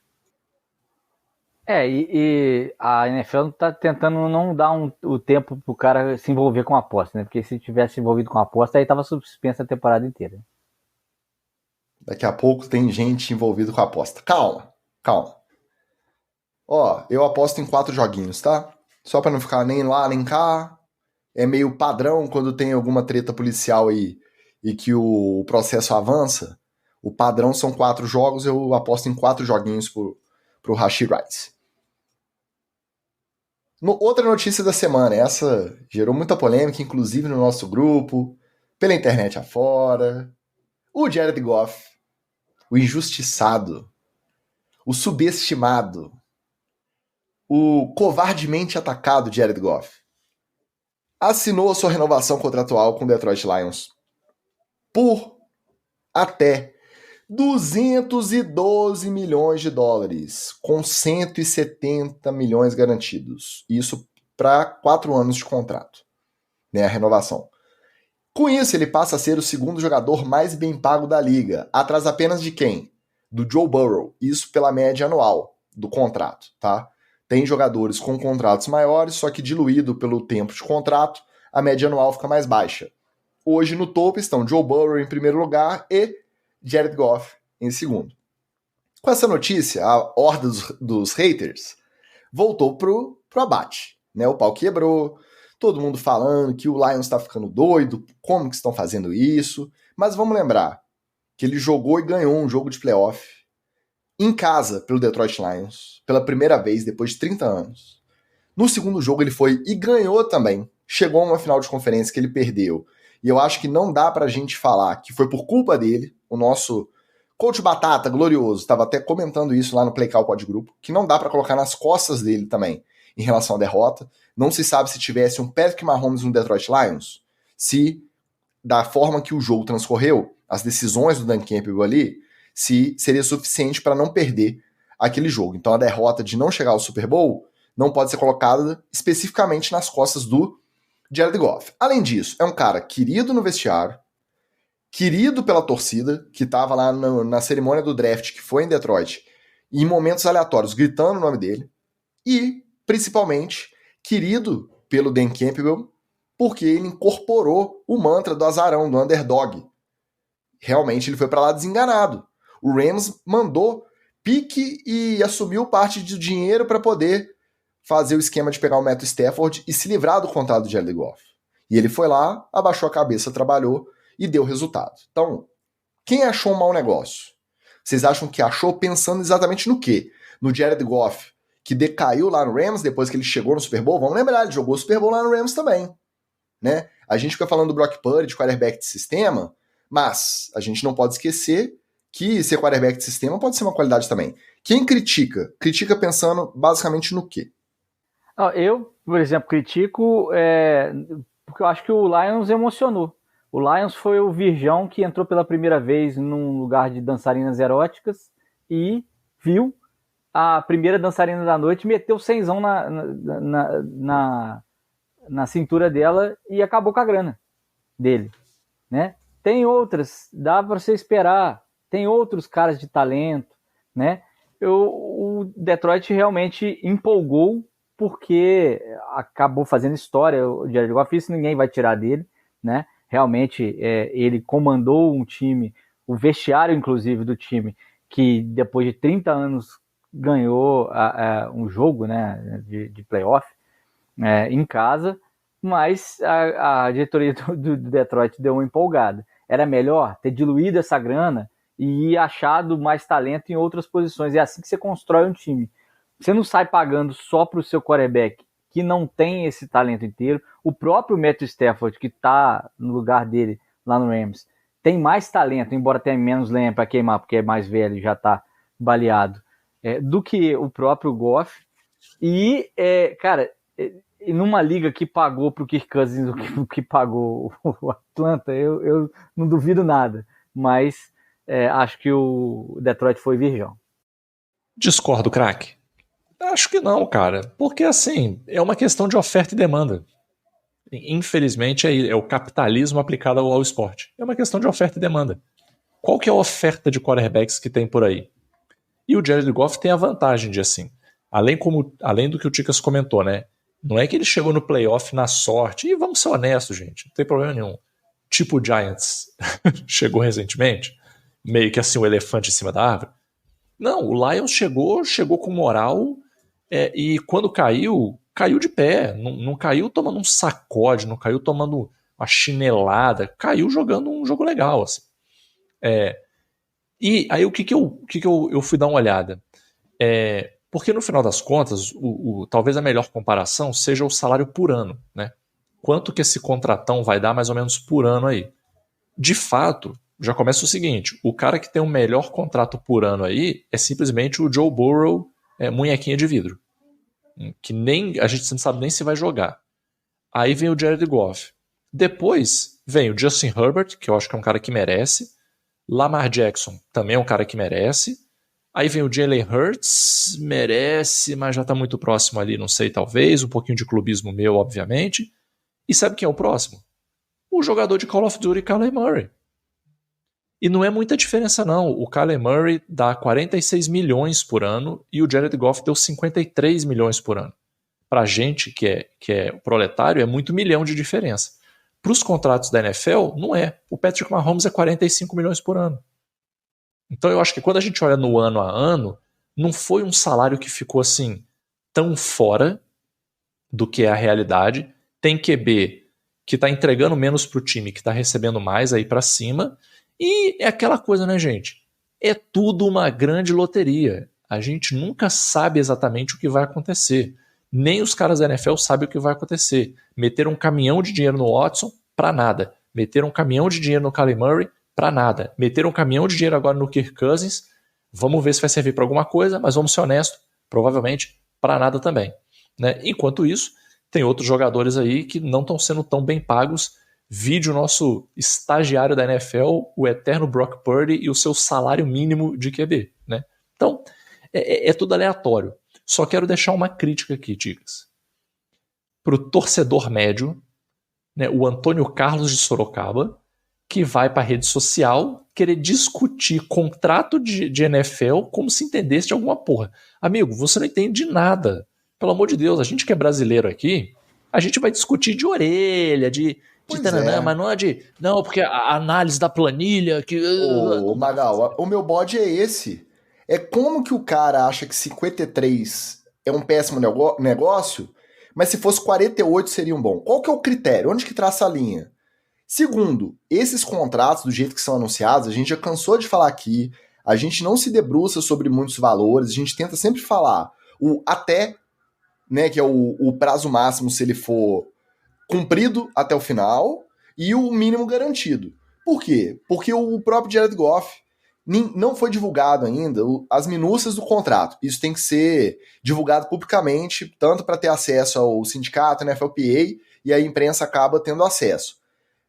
E a NFL tá tentando não dar o tempo pro cara se envolver com a aposta, né? Porque se tivesse envolvido com a aposta, aí tava suspensa a temporada inteira. Daqui a pouco tem gente envolvida com a aposta. Calma. Eu aposto em 4 joguinhos, tá? Só pra não ficar nem lá, nem cá. É meio padrão quando tem alguma treta policial aí e que o processo avança. O padrão são 4 jogos, eu aposto em 4 joguinhos pro Rashee Rice. Outra notícia da semana, essa gerou muita polêmica, inclusive no nosso grupo, pela internet afora. O Jared Goff o injustiçado, o subestimado, o covardemente atacado Jared Goff assinou a sua renovação contratual com o Detroit Lions por até 212 milhões de dólares, com 170 milhões garantidos. Isso para 4 anos de contrato, né, a renovação. Com isso, ele passa a ser o segundo jogador mais bem pago da liga, atrás apenas de quem? Do Joe Burrow. Isso pela média anual do contrato, tá? Tem jogadores com contratos maiores, só que diluído pelo tempo de contrato, a média anual fica mais baixa. Hoje no topo estão Joe Burrow em primeiro lugar e Jared Goff em segundo. Com essa notícia, a horda dos haters voltou pro abate, né? O pau quebrou, todo mundo falando que o Lions está ficando doido, como que estão fazendo isso. Mas vamos lembrar que ele jogou e ganhou um jogo de playoff em casa pelo Detroit Lions, pela primeira vez depois de 30 anos. No segundo jogo ele foi e ganhou também. Chegou a uma final de conferência que ele perdeu. E eu acho que não dá pra gente falar que foi por culpa dele. O nosso coach Batata, glorioso, estava até comentando isso lá no Play Call Pod Grupo, que não dá pra colocar nas costas dele também em relação à derrota. Não se sabe se tivesse um Patrick Mahomes no Detroit Lions, se da forma que o jogo transcorreu, as decisões do Dan Campbell ali, se seria suficiente para não perder aquele jogo. Então a derrota de não chegar ao Super Bowl não pode ser colocada especificamente nas costas do Jared Goff. Além disso, é um cara querido no vestiário, querido pela torcida, que estava lá na cerimônia do draft, que foi em Detroit, e em momentos aleatórios gritando o nome dele, e, principalmente, querido pelo Dan Campbell, porque ele incorporou o mantra do azarão, do underdog. Realmente ele foi para lá desenganado. O Rams mandou pique e assumiu parte do dinheiro para poder fazer o esquema de pegar o Matthew Stafford e se livrar do contrato do Jared Goff. E ele foi lá, abaixou a cabeça, trabalhou e deu resultado. Então, quem achou um mau negócio? Vocês acham que achou pensando exatamente no quê? No Jared Goff, que decaiu lá no Rams depois que ele chegou no Super Bowl? Vamos lembrar, ele jogou o Super Bowl lá no Rams também, né? A gente fica falando do Brock Purdy, de quarterback de sistema, mas a gente não pode esquecer que ser quarterback de sistema pode ser uma qualidade também. Quem critica pensando basicamente no quê? Eu, por exemplo, critico porque eu acho que o Lions emocionou. O Lions foi o virgão que entrou pela primeira vez num lugar de dançarinas eróticas e viu a primeira dançarina da noite, meteu 100zão na cintura dela e acabou com a grana dele, né? Tem outras, dá para você esperar, tem outros caras de talento, né? O Detroit realmente empolgou porque acabou fazendo história, o Jared Goff, isso ninguém vai tirar dele, né? Realmente ele comandou um time, o vestiário inclusive do time, que depois de 30 anos ganhou um jogo, né, de playoff em casa, mas a diretoria do Detroit deu uma empolgada. Era melhor ter diluído essa grana e achado mais talento em outras posições. É assim que você constrói um time. Você não sai pagando só para o seu quarterback, que não tem esse talento inteiro. O próprio Matthew Stafford, que está no lugar dele lá no Rams, tem mais talento, embora tenha menos lenha para queimar, porque é mais velho e já está baleado, do que o próprio Goff. E, cara, numa liga que pagou para o Kirk Cousins o que pagou o Atlanta, eu não duvido nada. Mas acho que o Detroit foi virgão. Discordo, craque. Acho que não, cara. Porque, assim, é uma questão de oferta e demanda. Infelizmente, é o capitalismo aplicado ao esporte. É uma questão de oferta e demanda. Qual que é a oferta de quarterbacks que tem por aí? E o Jared Goff tem a vantagem de, assim, além do que o Ticas comentou, né? Não é que ele chegou no playoff na sorte. E vamos ser honestos, gente. Não tem problema nenhum. Tipo o Giants chegou recentemente, meio que assim, o elefante em cima da árvore. Não, o Lions chegou com moral e quando caiu de pé. Não caiu tomando um sacode, não caiu tomando uma chinelada. Caiu jogando um jogo legal, assim. E aí o que eu fui dar uma olhada? Porque no final das contas, talvez a melhor comparação seja o salário por ano, né? Quanto que esse contratão vai dar mais ou menos por ano aí? De fato, já começa o seguinte, o cara que tem o melhor contrato por ano aí é simplesmente o Joe Burrow, munhequinha de vidro, que nem a gente não sabe nem se vai jogar. Aí vem o Jared Goff. Depois vem o Justin Herbert, que eu acho que é um cara que merece. Lamar Jackson também é um cara que merece. Aí vem o Jalen Hurts, merece, mas já está muito próximo ali, não sei, talvez. Um pouquinho de clubismo meu, obviamente. E sabe quem é o próximo? O jogador de Call of Duty, Kyler Murray. E não é muita diferença, não. O Kyler Murray dá 46 milhões por ano e o Jared Goff deu 53 milhões por ano. Pra gente que é proletário, é muito milhão de diferença. Para os contratos da NFL, não é. O Patrick Mahomes é 45 milhões por ano. Então eu acho que quando a gente olha no ano a ano, não foi um salário que ficou assim tão fora do que é a realidade. Tem QB que está entregando menos para o time, que está recebendo mais aí para cima. E é aquela coisa, né, gente? É tudo uma grande loteria. A gente nunca sabe exatamente o que vai acontecer. Nem os caras da NFL sabem o que vai acontecer. Meteram um caminhão de dinheiro no Watson para nada. Meteram um caminhão de dinheiro no Kyler Murray para nada. Meteram um caminhão de dinheiro agora no Kirk Cousins. Vamos ver se vai servir para alguma coisa, mas vamos ser honestos, provavelmente para nada também. Né? Enquanto isso, tem outros jogadores aí que não estão sendo tão bem pagos. Vide o nosso estagiário da NFL, o eterno Brock Purdy, e o seu salário mínimo de QB. Né? Então, é tudo aleatório. Só quero deixar uma crítica aqui, Dicas. Para o torcedor médio, né, o Antônio Carlos de Sorocaba, que vai para a rede social querer discutir contrato de NFL como se entendesse de alguma porra. Amigo, você não entende de nada. Pelo amor de Deus, a gente que é brasileiro aqui, a gente vai discutir de orelha, de tananã, mas não é de... Não, porque a análise da planilha... Ô, Magal, o meu bode é esse. É como que o cara acha que 53 é um péssimo negócio, mas se fosse 48 seria um bom. Qual que é o critério? Onde que traça a linha? Segundo, esses contratos, do jeito que são anunciados, a gente já cansou de falar aqui, a gente não se debruça sobre muitos valores, a gente tenta sempre falar o até, né, que é o prazo máximo se ele for cumprido até o final, e o mínimo garantido. Por quê? Porque o próprio Jared Goff não foi divulgado ainda as minúcias do contrato. Isso tem que ser divulgado publicamente, tanto para ter acesso ao sindicato, NFLPA, e a imprensa acaba tendo acesso.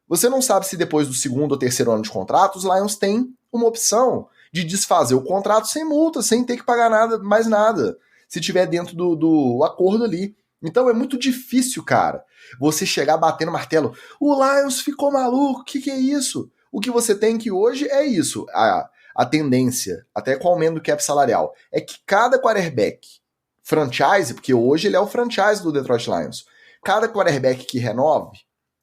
Você não sabe se depois do segundo ou terceiro ano de contrato, os Lions têm uma opção de desfazer o contrato sem multa, sem ter que pagar mais nada, se tiver dentro do acordo ali. Então é muito difícil, cara, você chegar batendo martelo. O Lions ficou maluco, o que é isso? O que você tem que hoje é isso. A tendência, até com o aumento do cap salarial, é que cada quarterback franchise, porque hoje ele é o franchise do Detroit Lions, cada quarterback que renove,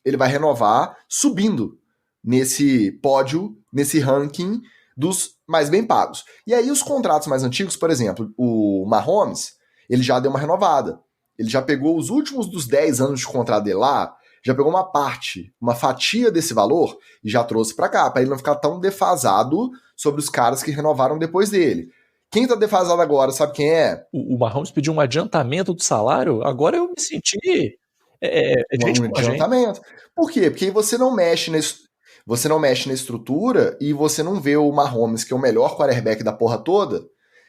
ele vai renovar subindo nesse pódio, nesse ranking dos mais bem pagos. E aí os contratos mais antigos, por exemplo, o Mahomes, ele já deu uma renovada. Ele já pegou os últimos dos 10 anos de contrato dele lá, já pegou uma parte, uma fatia desse valor e já trouxe para cá, para ele não ficar tão defasado sobre os caras que renovaram depois dele. Quem tá defasado agora, sabe quem é? O Mahomes pediu um adiantamento do salário, agora eu me senti... um adiantamento. Por quê? Porque você não mexe na estrutura e você não vê o Mahomes, que é o melhor quarterback da porra toda,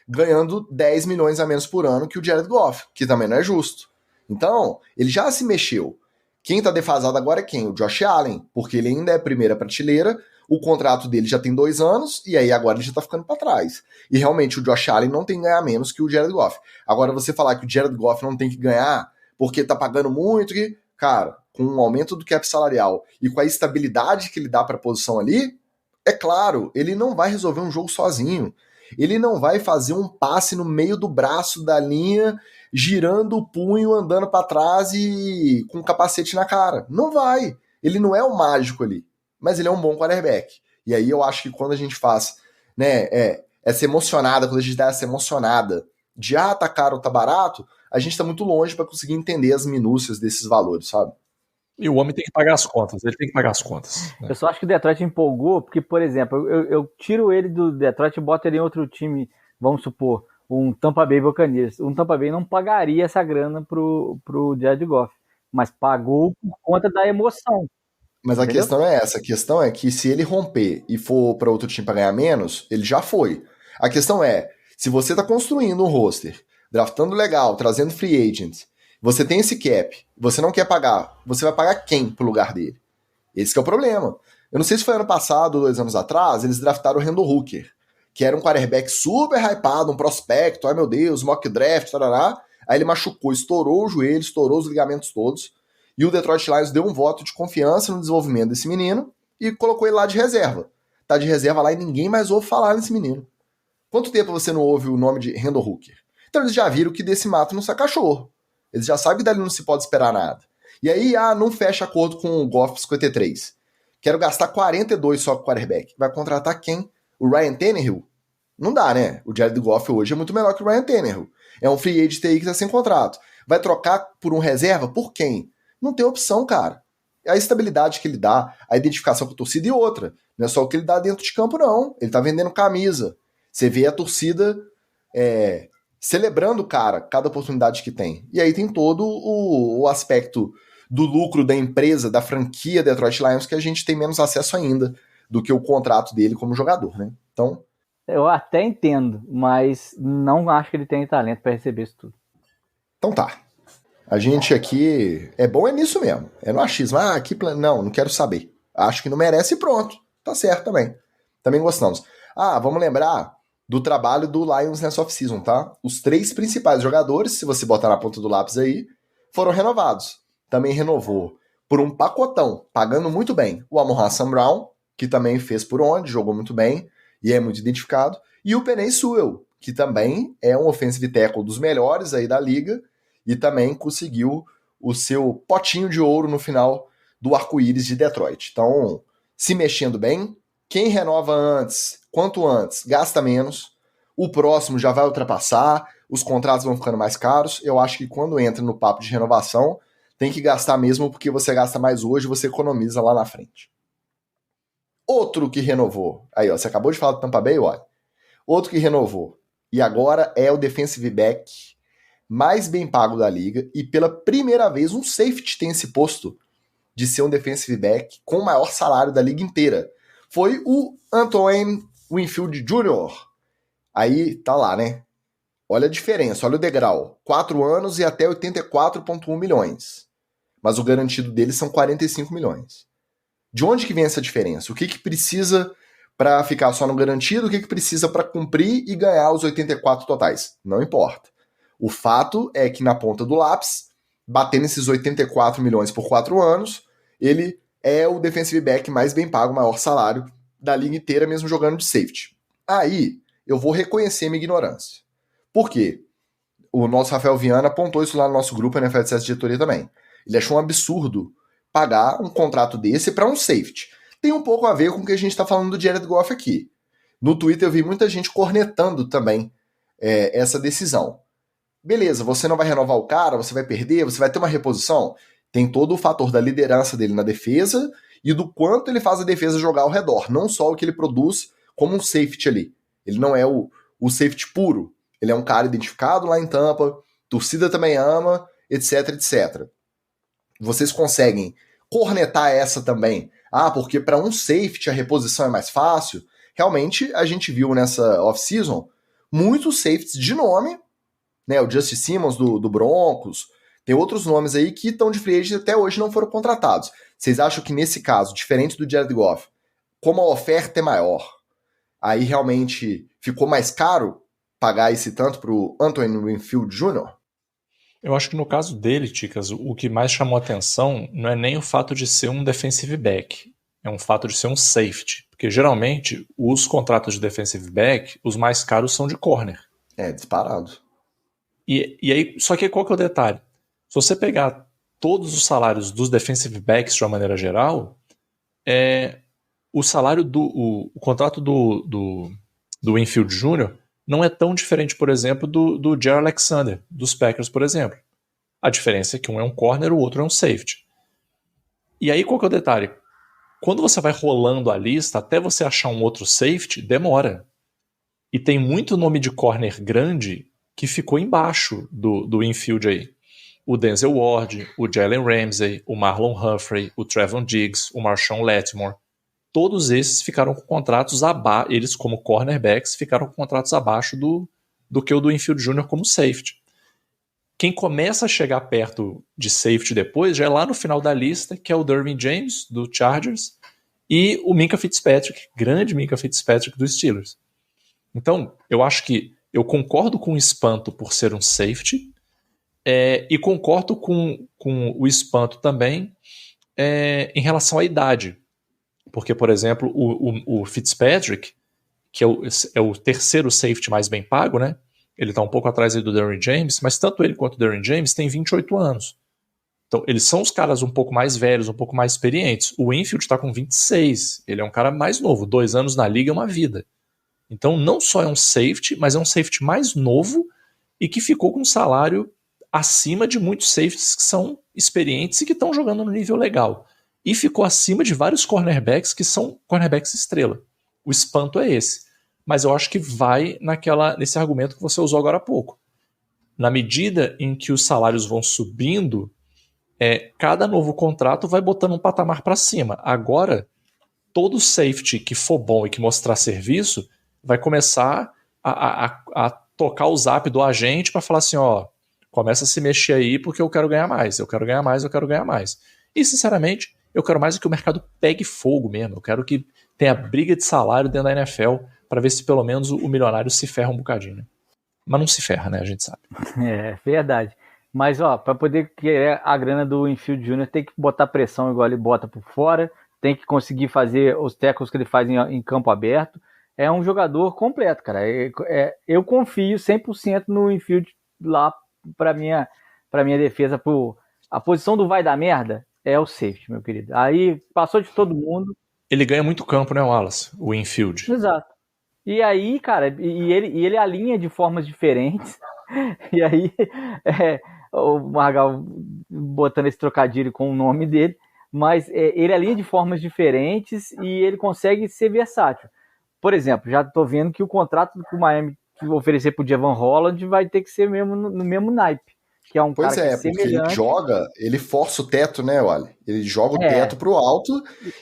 ganhando 10 milhões a menos por ano que o Jared Goff, que também não é justo. Então, ele já se mexeu. Quem tá defasado agora é quem? O Josh Allen, porque ele ainda é primeira prateleira, o contrato dele já tem 2 anos, e aí agora ele já tá ficando pra trás. E realmente o Josh Allen não tem que ganhar menos que o Jared Goff. Agora você falar que o Jared Goff não tem que ganhar porque tá pagando muito, que, cara, com o aumento do cap salarial e com a estabilidade que ele dá pra posição ali, é claro, ele não vai resolver um jogo sozinho. Ele não vai fazer um passe no meio do braço da linha, girando o punho, andando para trás e com um capacete na cara. Não vai. Ele não é o mágico ali, mas ele é um bom quarterback. E aí eu acho que quando a gente faz, né, essa emocionada, quando a gente dá essa emocionada de tá caro ou tá barato, a gente tá muito longe para conseguir entender as minúcias desses valores, sabe? E o homem tem que pagar as contas, ele tem que pagar as contas. Né? Eu só acho que o Detroit empolgou, porque, por exemplo, eu tiro ele do Detroit e boto ele em outro time, vamos supor, um Tampa Bay Buccaneers. Um Tampa Bay não pagaria essa grana pro Jared Goff, mas pagou por conta da emoção. Mas a Entendeu? questão não é essa. A questão é que se ele romper e for para outro time para ganhar menos, ele já foi. A questão é, se você tá construindo um roster, draftando legal, trazendo free agent, você tem esse cap, você não quer pagar, você vai pagar quem pro lugar dele? Esse que é o problema. Eu não sei se foi ano passado ou 2 anos atrás, eles draftaram o Randall Hooker, que era um quarterback super hypado, um prospecto, ai meu Deus, mock draft, tarará. Aí ele machucou, estourou o joelho, estourou os ligamentos todos, e o Detroit Lions deu um voto de confiança no desenvolvimento desse menino e colocou ele lá de reserva. Tá de reserva lá e ninguém mais ouve falar nesse menino. Quanto tempo você não ouve o nome de Randall Hooker? Então eles já viram que desse mato não sai cachorro. Eles já sabem que dali não se pode esperar nada. E aí, não fecha acordo com o Goff 53. Quero gastar 42 só com o quarterback. Vai contratar quem? O Ryan Tannehill? Não dá, né? O Jared Goff hoje é muito melhor que o Ryan Tannehill. É um free agent aí que tá sem contrato. Vai trocar por um reserva? Por quem? Não tem opção, cara. É a estabilidade que ele dá, a identificação com a torcida e outra. Não é só o que ele dá dentro de campo, não. Ele tá vendendo camisa. Você vê a torcida celebrando o cara, cada oportunidade que tem. E aí tem todo o aspecto do lucro da empresa, da franquia Detroit Lions, que a gente tem menos acesso ainda do que o contrato dele como jogador, né? Então... Eu até entendo, mas não acho que ele tem talento para receber isso tudo. Então tá. A gente aqui é bom nisso mesmo. É no achismo. Não quero saber. Acho que não merece e pronto. Tá certo também. Também gostamos. Vamos lembrar do trabalho do Lions nessa off-season, tá? Os 3 principais jogadores, se você botar na ponta do lápis aí, foram renovados. Também renovou por um pacotão, pagando muito bem, o Amon-Ra St. Brown, que também fez por onde, jogou muito bem e é muito identificado, e o Penei Sewell, que também é um offensive tackle dos melhores aí da liga e também conseguiu o seu potinho de ouro no final do arco-íris de Detroit. Então, se mexendo bem, quem renova antes, quanto antes, gasta menos, o próximo já vai ultrapassar, os contratos vão ficando mais caros. Eu acho que quando entra no papo de renovação, tem que gastar mesmo, porque você gasta mais hoje, você economiza lá na frente. Outro que renovou, aí ó, você acabou de falar do Tampa Bay, olha. Outro que renovou, e agora é o defensive back mais bem pago da liga, e pela primeira vez um safety tem esse posto de ser um defensive back com o maior salário da liga inteira. Foi o Antoine Winfield Jr. Aí tá lá, né? Olha a diferença, olha o degrau. 4 anos e até 84,1 milhões. Mas o garantido dele são 45 milhões. De onde que vem essa diferença? O que precisa para ficar só no garantido? O que precisa para cumprir e ganhar os 84 totais? Não importa. O fato é que na ponta do lápis, batendo esses 84 milhões por 4 anos, ele é o defensive back mais bem pago, maior salário da liga inteira, mesmo jogando de safety. Aí, eu vou reconhecer minha ignorância. Por quê? O nosso Rafael Viana apontou isso lá no nosso grupo, NFL de diretoria também. Ele achou um absurdo pagar um contrato desse para um safety. Tem um pouco a ver com o que a gente está falando do Jared Goff aqui. No Twitter eu vi muita gente cornetando também essa decisão. Beleza, você não vai renovar o cara, você vai perder, você vai ter uma reposição. Tem todo o fator da liderança dele na defesa e do quanto ele faz a defesa jogar ao redor. Não só o que ele produz como um safety ali. Ele não é o safety puro. Ele é um cara identificado lá em Tampa, torcida também ama, etc, etc. Vocês conseguem cornetar essa também? Porque para um safety a reposição é mais fácil? Realmente, a gente viu nessa off-season muitos safeties de nome, né? O Justin Simmons do Broncos, tem outros nomes aí que estão de free agent e até hoje não foram contratados. Vocês acham que nesse caso, diferente do Jared Goff, como a oferta é maior, aí realmente ficou mais caro pagar esse tanto para o Antoine Winfield Jr.? Eu acho que no caso dele, Ticas, o que mais chamou atenção não é nem o fato de ser um defensive back, é um fato de ser um safety. Porque geralmente os contratos de defensive back, os mais caros são de corner. Disparado. E aí, só que qual que é o detalhe? Se você pegar todos os salários dos defensive backs de uma maneira geral, o salário o contrato do Winfield Jr. não é tão diferente, por exemplo, do Jaire Alexander, dos Packers, por exemplo. A diferença é que um é um corner, o outro é um safety. E aí, qual que é o detalhe? Quando você vai rolando a lista, até você achar um outro safety, demora. E tem muito nome de corner grande que ficou embaixo do infield aí. o Denzel Ward, o Jalen Ramsey, o Marlon Humphrey, o Trevon Diggs, o Marshawn Lattimore, todos esses ficaram com contratos abaixo, eles como cornerbacks ficaram com contratos abaixo do que o do Winfield Jr. como safety. Quem começa a chegar perto de safety depois já é lá no final da lista, que é o Derwin James, do Chargers, e o Minkah Fitzpatrick, grande Minkah Fitzpatrick do Steelers. Então, eu acho que eu concordo com o espanto por ser um safety, e concordo com o espanto também em relação à idade. Porque, por exemplo, o Fitzpatrick, que é o terceiro safety mais bem pago, né? Ele está um pouco atrás do Derwin James, mas tanto ele quanto o Derwin James têm 28 anos. Então, eles são os caras um pouco mais velhos, um pouco mais experientes. O Winfield está com 26. Ele é um cara mais novo. 2 anos na liga é uma vida. Então, não só é um safety, mas é um safety mais novo e que ficou com um salário acima de muitos safeties que são experientes e que estão jogando no nível legal. E ficou acima de vários cornerbacks que são cornerbacks estrela. O espanto é esse. Mas eu acho que vai nesse argumento que você usou agora há pouco. Na medida em que os salários vão subindo, cada novo contrato vai botando um patamar para cima. Agora, todo safety que for bom e que mostrar serviço vai começar a tocar o zap do agente para falar assim, ó, começa a se mexer aí porque eu quero ganhar mais, eu quero ganhar mais, eu quero ganhar mais. E, sinceramente, eu quero mais que o mercado pegue fogo mesmo. Eu quero que tenha briga de salário dentro da NFL para ver se pelo menos o milionário se ferra um bocadinho. Né? Mas não se ferra, né? A gente sabe. É, verdade. Mas, ó, para poder querer a grana do Winfield Jr., tem que botar pressão igual ele bota por fora, tem que conseguir fazer os tackles que ele faz em campo aberto. É um jogador completo, cara. Eu confio 100% no Winfield lá para minha defesa. A posição do vai dar merda é o safety, meu querido. Aí passou de todo mundo. Ele ganha muito campo, né, Wallace? O Winfield. Exato. E aí, cara, ele alinha de formas diferentes. E aí, o Margal botando esse trocadilho com o nome dele, mas ele alinha de formas diferentes e ele consegue ser versátil. Por exemplo, já tô vendo que o contrato que o Miami oferecer pro Javon Holland vai ter que ser mesmo no mesmo naipe. Que é um pois cara é, que é porque ele joga, ele força o teto, né, olha? Ele joga o teto pro alto,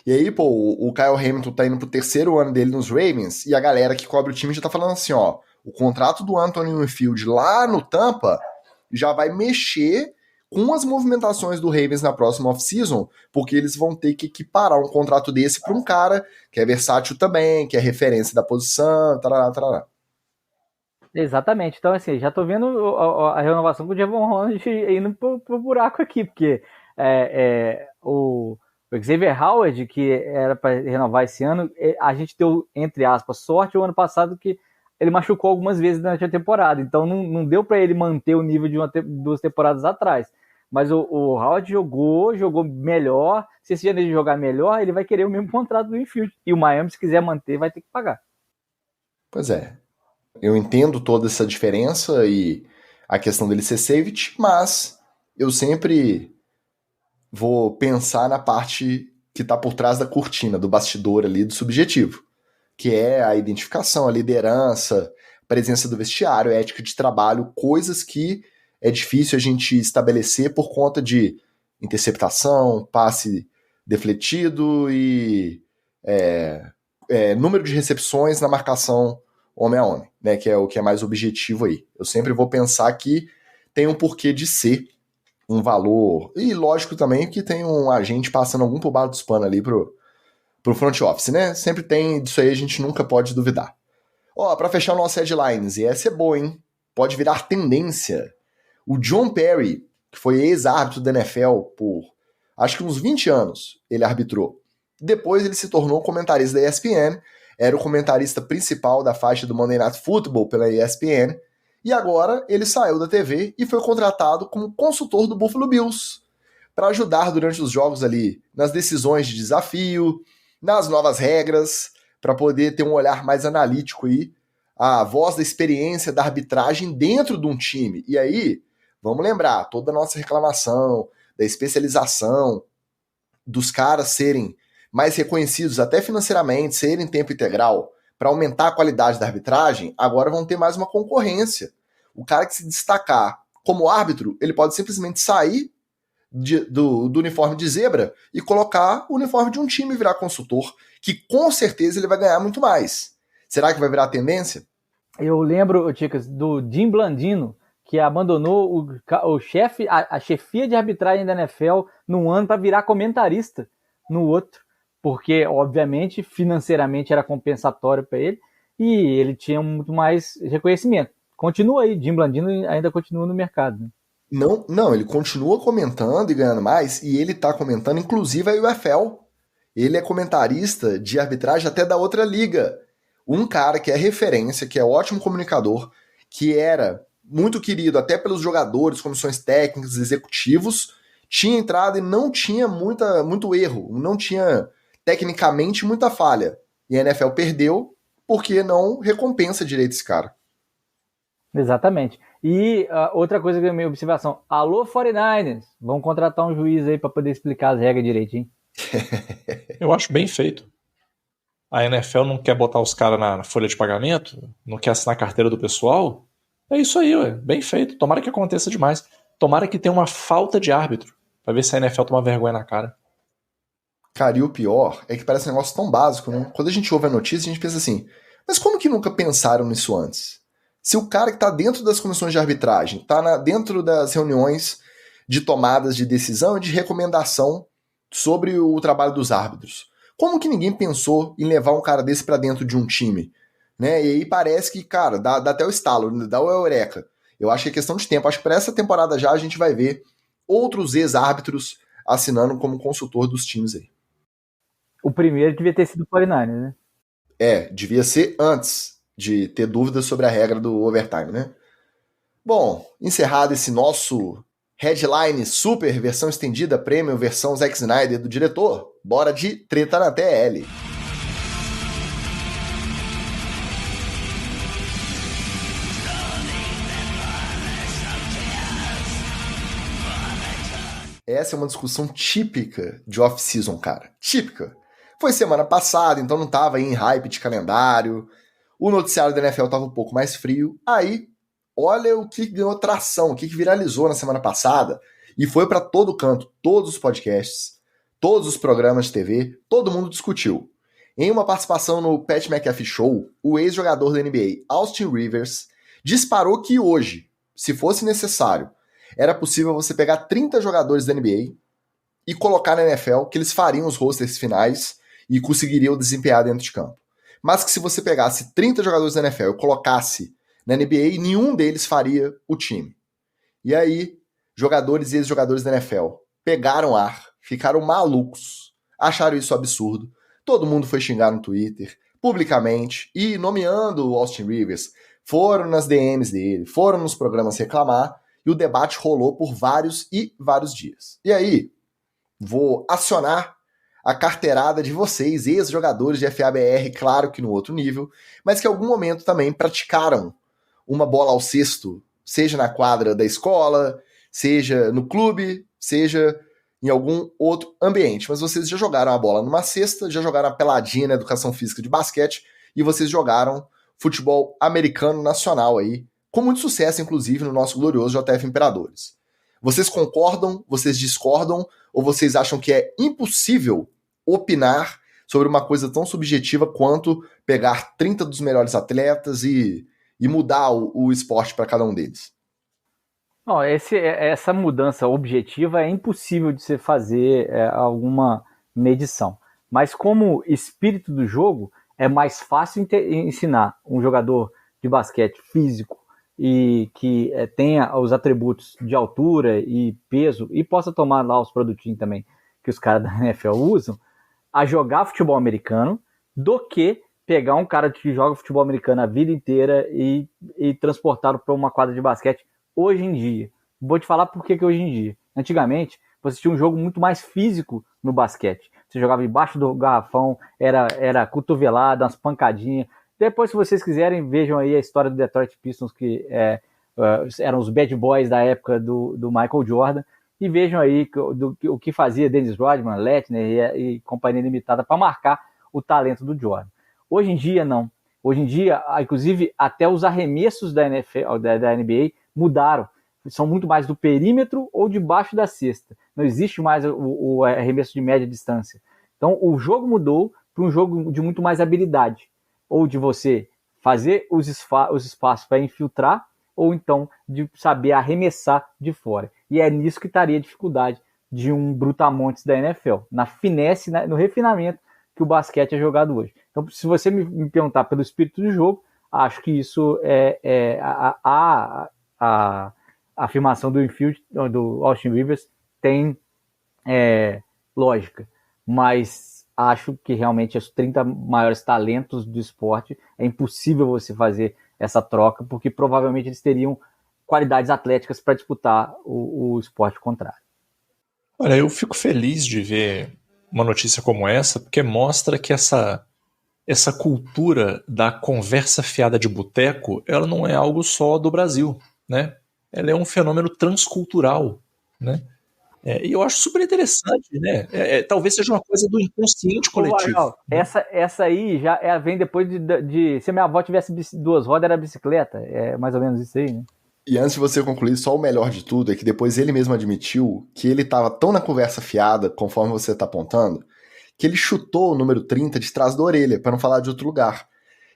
e aí, pô, o Kyle Hamilton tá indo pro terceiro ano dele nos Ravens, e a galera que cobre o time já tá falando assim, ó, o contrato do Anthony Winfield lá no Tampa já vai mexer com as movimentações do Ravens na próxima off-season, porque eles vão ter que equiparar um contrato desse pra um cara que é versátil também, que é referência da posição, tarará, tarará. Exatamente. Então, assim, já tô vendo a renovação com o Javon Holland indo pro buraco aqui, porque o Xavier Howard, que era para renovar esse ano, a gente deu, entre aspas, sorte o ano passado que ele machucou algumas vezes durante a temporada, então não deu para ele manter o nível de 2 temporadas atrás. Mas o Howard jogou melhor. Se esse ano ele jogar melhor, ele vai querer o mesmo contrato do Infield. E o Miami, se quiser manter, vai ter que pagar. Pois é. Eu entendo toda essa diferença e a questão dele ser safety, mas eu sempre vou pensar na parte que está por trás da cortina, do bastidor ali, do subjetivo, que é a identificação, a liderança, a presença do vestiário, a ética de trabalho, coisas que é difícil a gente estabelecer por conta de interceptação, passe defletido e número de recepções na marcação homem a homem, né, que é o que é mais objetivo aí. Eu sempre vou pensar que tem um porquê de ser um valor, e lógico também que tem um agente passando algum por baixo dos panos ali pro front office, né? Sempre tem, disso aí a gente nunca pode duvidar. Ó, pra fechar o nosso headlines, e essa é boa, hein? Pode virar tendência. O John Perry, que foi ex-árbitro da NFL por acho que uns 20 anos, ele arbitrou. Depois ele se tornou comentarista da ESPN, era o comentarista principal da faixa do Monday Night Football pela ESPN, e agora ele saiu da TV e foi contratado como consultor do Buffalo Bills, para ajudar durante os jogos ali nas decisões de desafio, nas novas regras, para poder ter um olhar mais analítico aí, a voz da experiência da arbitragem dentro de um time. E aí, vamos lembrar, toda a nossa reclamação, da especialização, dos caras serem mais reconhecidos até financeiramente, serem em tempo integral, para aumentar a qualidade da arbitragem, agora vão ter mais uma concorrência. O cara que se destacar como árbitro, ele pode simplesmente sair do uniforme de zebra e colocar o uniforme de um time e virar consultor, que com certeza ele vai ganhar muito mais. Será que vai virar tendência? Eu lembro, Ticas, do Jim Blandino, que abandonou a chefia de arbitragem da NFL num ano para virar comentarista no outro, porque, obviamente, financeiramente era compensatório para ele e ele tinha muito mais reconhecimento. Continua aí, Jim Blandino ainda continua no mercado. Né? Não, ele continua comentando e ganhando mais, e ele tá comentando, inclusive, a UFL. Ele é comentarista de arbitragem até da outra liga. Um cara que é referência, que é ótimo comunicador, que era muito querido até pelos jogadores, comissões técnicas, executivos, tinha entrado e não tinha muito erro, não tinha tecnicamente muita falha. E a NFL perdeu porque não recompensa direito esse cara. Exatamente. E outra coisa que é a minha observação, alô 49ers, vamos contratar um juiz aí para poder explicar as regras direitinho. Eu acho bem feito. A NFL não quer botar os caras na folha de pagamento, não quer assinar a carteira do pessoal. É isso aí, ué. Bem feito. Tomara que aconteça demais. Tomara que tenha uma falta de árbitro, pra ver se a NFL toma vergonha na cara. Cara, e o pior é que parece um negócio tão básico, né? Quando a gente ouve a notícia, a gente pensa assim, mas como que nunca pensaram nisso antes? Se o cara que tá dentro das comissões de arbitragem, tá dentro das reuniões de tomadas de decisão e de recomendação sobre o trabalho dos árbitros, como que ninguém pensou em levar um cara desse pra dentro de um time? Né? E aí parece que, cara, dá até o estalo, dá o eureka. Eu acho que é questão de tempo. Acho que para essa temporada já a gente vai ver outros ex-árbitros assinando como consultor dos times aí. O primeiro devia ter sido o 49ers, né? Devia ser antes de ter dúvidas sobre a regra do overtime, né? Bom, encerrado esse nosso headline super, versão estendida, premium, versão Zack Snyder do diretor, bora de treta na TL. Essa é uma discussão típica de off-season, cara. Típica. Foi semana passada, então não tava aí em hype de calendário. O noticiário da NFL tava um pouco mais frio. Aí, olha o que ganhou tração, o que viralizou na semana passada. E foi pra todo canto, todos os podcasts, todos os programas de TV, todo mundo discutiu. Em uma participação no Pat McAfee Show, o ex-jogador da NBA, Austin Rivers, disparou que hoje, se fosse necessário, era possível você pegar 30 jogadores da NBA e colocar na NFL, que eles fariam os rosters finais e conseguiriam desempenhar dentro de campo. Mas que se você pegasse 30 jogadores da NFL e colocasse na NBA, nenhum deles faria o time. E aí, jogadores e ex-jogadores da NFL pegaram ar, ficaram malucos, acharam isso absurdo. Todo mundo foi xingar no Twitter, publicamente, e nomeando o Austin Rivers, foram nas DMs dele, foram nos programas reclamar, e o debate rolou por vários e vários dias. E aí, vou acionar a carteirada de vocês, ex-jogadores de FABR, claro que no outro nível, mas que em algum momento também praticaram uma bola ao cesto, seja na quadra da escola, seja no clube, seja em algum outro ambiente. Mas vocês já jogaram a bola numa cesta, já jogaram a peladinha na educação física de basquete, e vocês jogaram futebol americano nacional aí, com muito sucesso, inclusive, no nosso glorioso JF Imperadores. Vocês concordam, vocês discordam, ou vocês acham que é impossível opinar sobre uma coisa tão subjetiva quanto pegar 30 dos melhores atletas e mudar o esporte para cada um deles? Não, essa mudança objetiva é impossível de se fazer alguma medição. Mas como espírito do jogo, é mais fácil ensinar um jogador de basquete físico e que tenha os atributos de altura e peso e possa tomar lá os produtinhos também que os caras da NFL usam, a jogar futebol americano, do que pegar um cara que joga futebol americano a vida inteira e transportá-lo para uma quadra de basquete hoje em dia. Vou te falar por que hoje em dia. Antigamente, você tinha um jogo muito mais físico no basquete. Você jogava embaixo do garrafão, era cotovelada, umas pancadinhas. Depois, se vocês quiserem, vejam aí a história do Detroit Pistons, que eram os bad boys da época do Michael Jordan, e vejam aí o que fazia Dennis Rodman, Lettner e companhia limitada para marcar o talento do Jordan. Hoje em dia, não. Hoje em dia, inclusive, até os arremessos da NFL, da NBA mudaram. são muito mais do perímetro ou debaixo da cesta. Não existe mais o arremesso de média distância. Então, o jogo mudou para um jogo de muito mais habilidade. Ou de você fazer os espaços para infiltrar, ou então de saber arremessar de fora. E é nisso que estaria a dificuldade de um brutamontes da NFL. Na finesse, no refinamento que o basquete é jogado hoje. Então, se você me perguntar pelo espírito do jogo, acho que isso é a afirmação do infield, do Austin Rivers, tem lógica. Mas acho que realmente os 30 maiores talentos do esporte, é impossível você fazer essa troca, porque provavelmente eles teriam qualidades atléticas para disputar o esporte contrário. Olha, eu fico feliz de ver uma notícia como essa, porque mostra que essa cultura da conversa fiada de boteco, ela não é algo só do Brasil, né? Ela é um fenômeno transcultural, né? E eu acho super interessante, né? Talvez seja uma coisa do inconsciente coletivo. Não, essa aí já vem depois de se a minha avó tivesse 2 rodas, era bicicleta. É mais ou menos isso aí, né? E antes de você concluir, só o melhor de tudo é que depois ele mesmo admitiu que ele estava tão na conversa fiada, conforme você está apontando, que ele chutou o número 30 de trás da orelha, para não falar de outro lugar.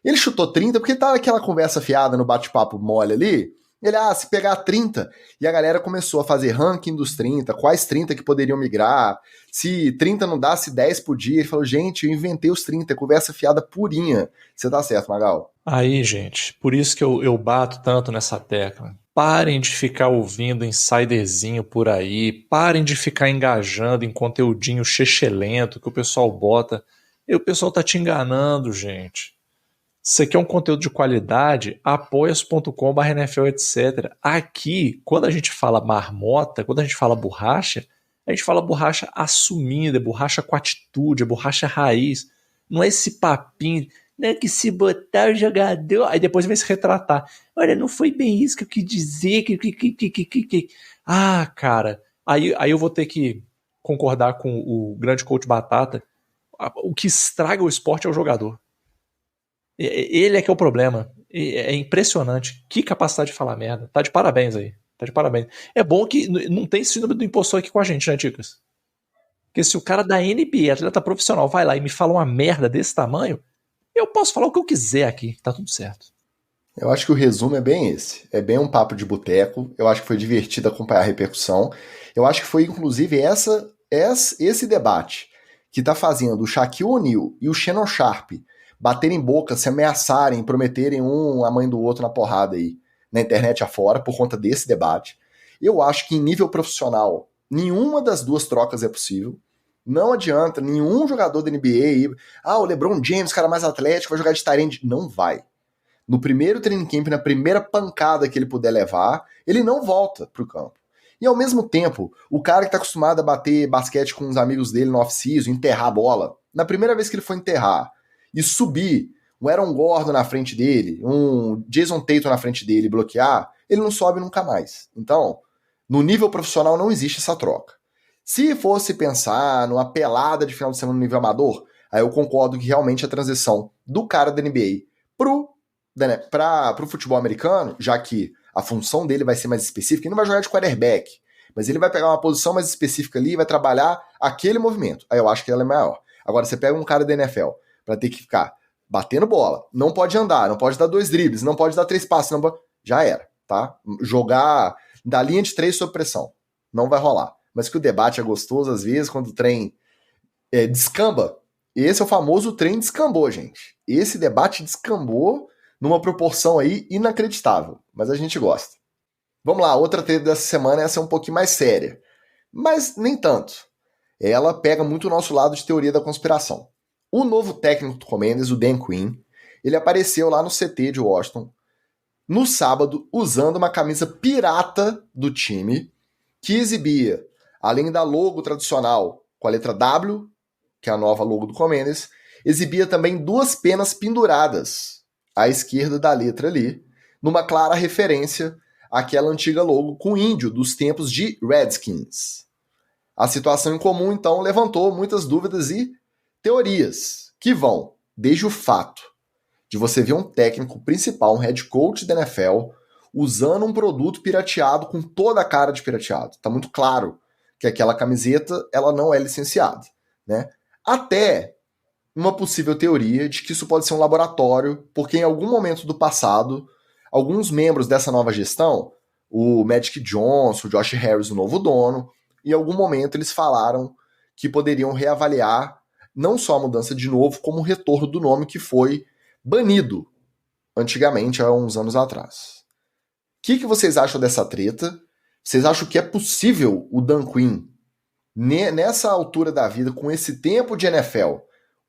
Ele chutou 30 porque estava aquela conversa fiada no bate-papo mole ali. Ele, se pegar 30, e a galera começou a fazer ranking dos 30, quais 30 que poderiam migrar, se 30 não dá, se 10 podia. Ele falou, gente, eu inventei os 30, conversa fiada purinha. Você tá certo, Magal? Aí, gente, por isso que eu bato tanto nessa tecla. Parem de ficar ouvindo insiderzinho por aí, parem de ficar engajando em conteúdinho chechelento que o pessoal bota. E o pessoal tá te enganando, gente. Se você quer um conteúdo de qualidade, apoia.com/NFL, etc. Aqui, quando a gente fala marmota, quando a gente fala borracha assumida, é borracha com atitude, é borracha raiz. Não é esse papinho, né, que se botar o jogador, aí depois vai se retratar. Olha, não foi bem isso que eu quis dizer. Cara, aí eu vou ter que concordar com o grande coach Batata. O que estraga o esporte é o jogador. Ele é que é o problema. É impressionante. Que capacidade de falar merda. Tá de parabéns aí. Tá de parabéns. É bom que não tem síndrome do impostor aqui com a gente, né, Ticas? Porque se o cara da NBA, atleta profissional, vai lá e me fala uma merda desse tamanho, eu posso falar o que eu quiser aqui. Tá tudo certo. Eu acho que o resumo é bem esse. É bem um papo de boteco. Eu acho que foi divertido acompanhar a repercussão. Eu acho que foi, inclusive, esse debate que tá fazendo o Shaquille O'Neal e o Shannon Sharpe baterem boca, se ameaçarem, prometerem um a mãe do outro na porrada aí, na internet afora, por conta desse debate. Eu acho que em nível profissional, nenhuma das duas trocas é possível. Não adianta nenhum jogador da NBA o LeBron James, cara mais atlético, vai jogar de tight end. Não vai. No primeiro training camp, na primeira pancada que ele puder levar, ele não volta pro campo. E ao mesmo tempo, o cara que tá acostumado a bater basquete com os amigos dele no off-season, enterrar a bola, na primeira vez que ele for enterrar, e subir um Aaron Gordon na frente dele, um Jason Tatum na frente dele e bloquear, ele não sobe nunca mais. Então, no nível profissional não existe essa troca. Se fosse pensar numa pelada de final de semana no nível amador, aí eu concordo que realmente a transição do cara da NBA pro futebol americano, já que a função dele vai ser mais específica, ele não vai jogar de quarterback, mas ele vai pegar uma posição mais específica ali e vai trabalhar aquele movimento. Aí eu acho que ela é maior. Agora, você pega um cara da NFL para ter que ficar batendo bola, não pode andar, não pode dar 2 dribles, não pode dar 3 passes, não pode... já era, tá? Jogar da linha de 3 sob pressão, não vai rolar. Mas que o debate é gostoso às vezes, quando o trem descamba. Esse é o famoso trem descambou, gente. Esse debate descambou numa proporção aí inacreditável, mas a gente gosta. Vamos lá, outra treta dessa semana, essa é um pouquinho mais séria, mas nem tanto. Ela pega muito o nosso lado de teoria da conspiração. O novo técnico do Commanders, o Dan Quinn, ele apareceu lá no CT de Washington no sábado usando uma camisa pirata do time que exibia, além da logo tradicional com a letra W, que é a nova logo do Commanders, exibia também 2 penas penduradas à esquerda da letra ali, numa clara referência àquela antiga logo com índio dos tempos de Redskins. A situação em comum, então, levantou muitas dúvidas e teorias que vão desde o fato de você ver um técnico principal, um head coach da NFL, usando um produto pirateado com toda a cara de pirateado. Tá muito claro que aquela camiseta ela não é licenciada, né? Até uma possível teoria de que isso pode ser um laboratório, porque em algum momento do passado, alguns membros dessa nova gestão, o Magic Johnson, o Josh Harris, o novo dono, em algum momento eles falaram que poderiam reavaliar não só a mudança de novo, como o retorno do nome que foi banido antigamente, há uns anos atrás. O que vocês acham dessa treta? Vocês acham que é possível o Dan Quinn, nessa altura da vida, com esse tempo de NFL,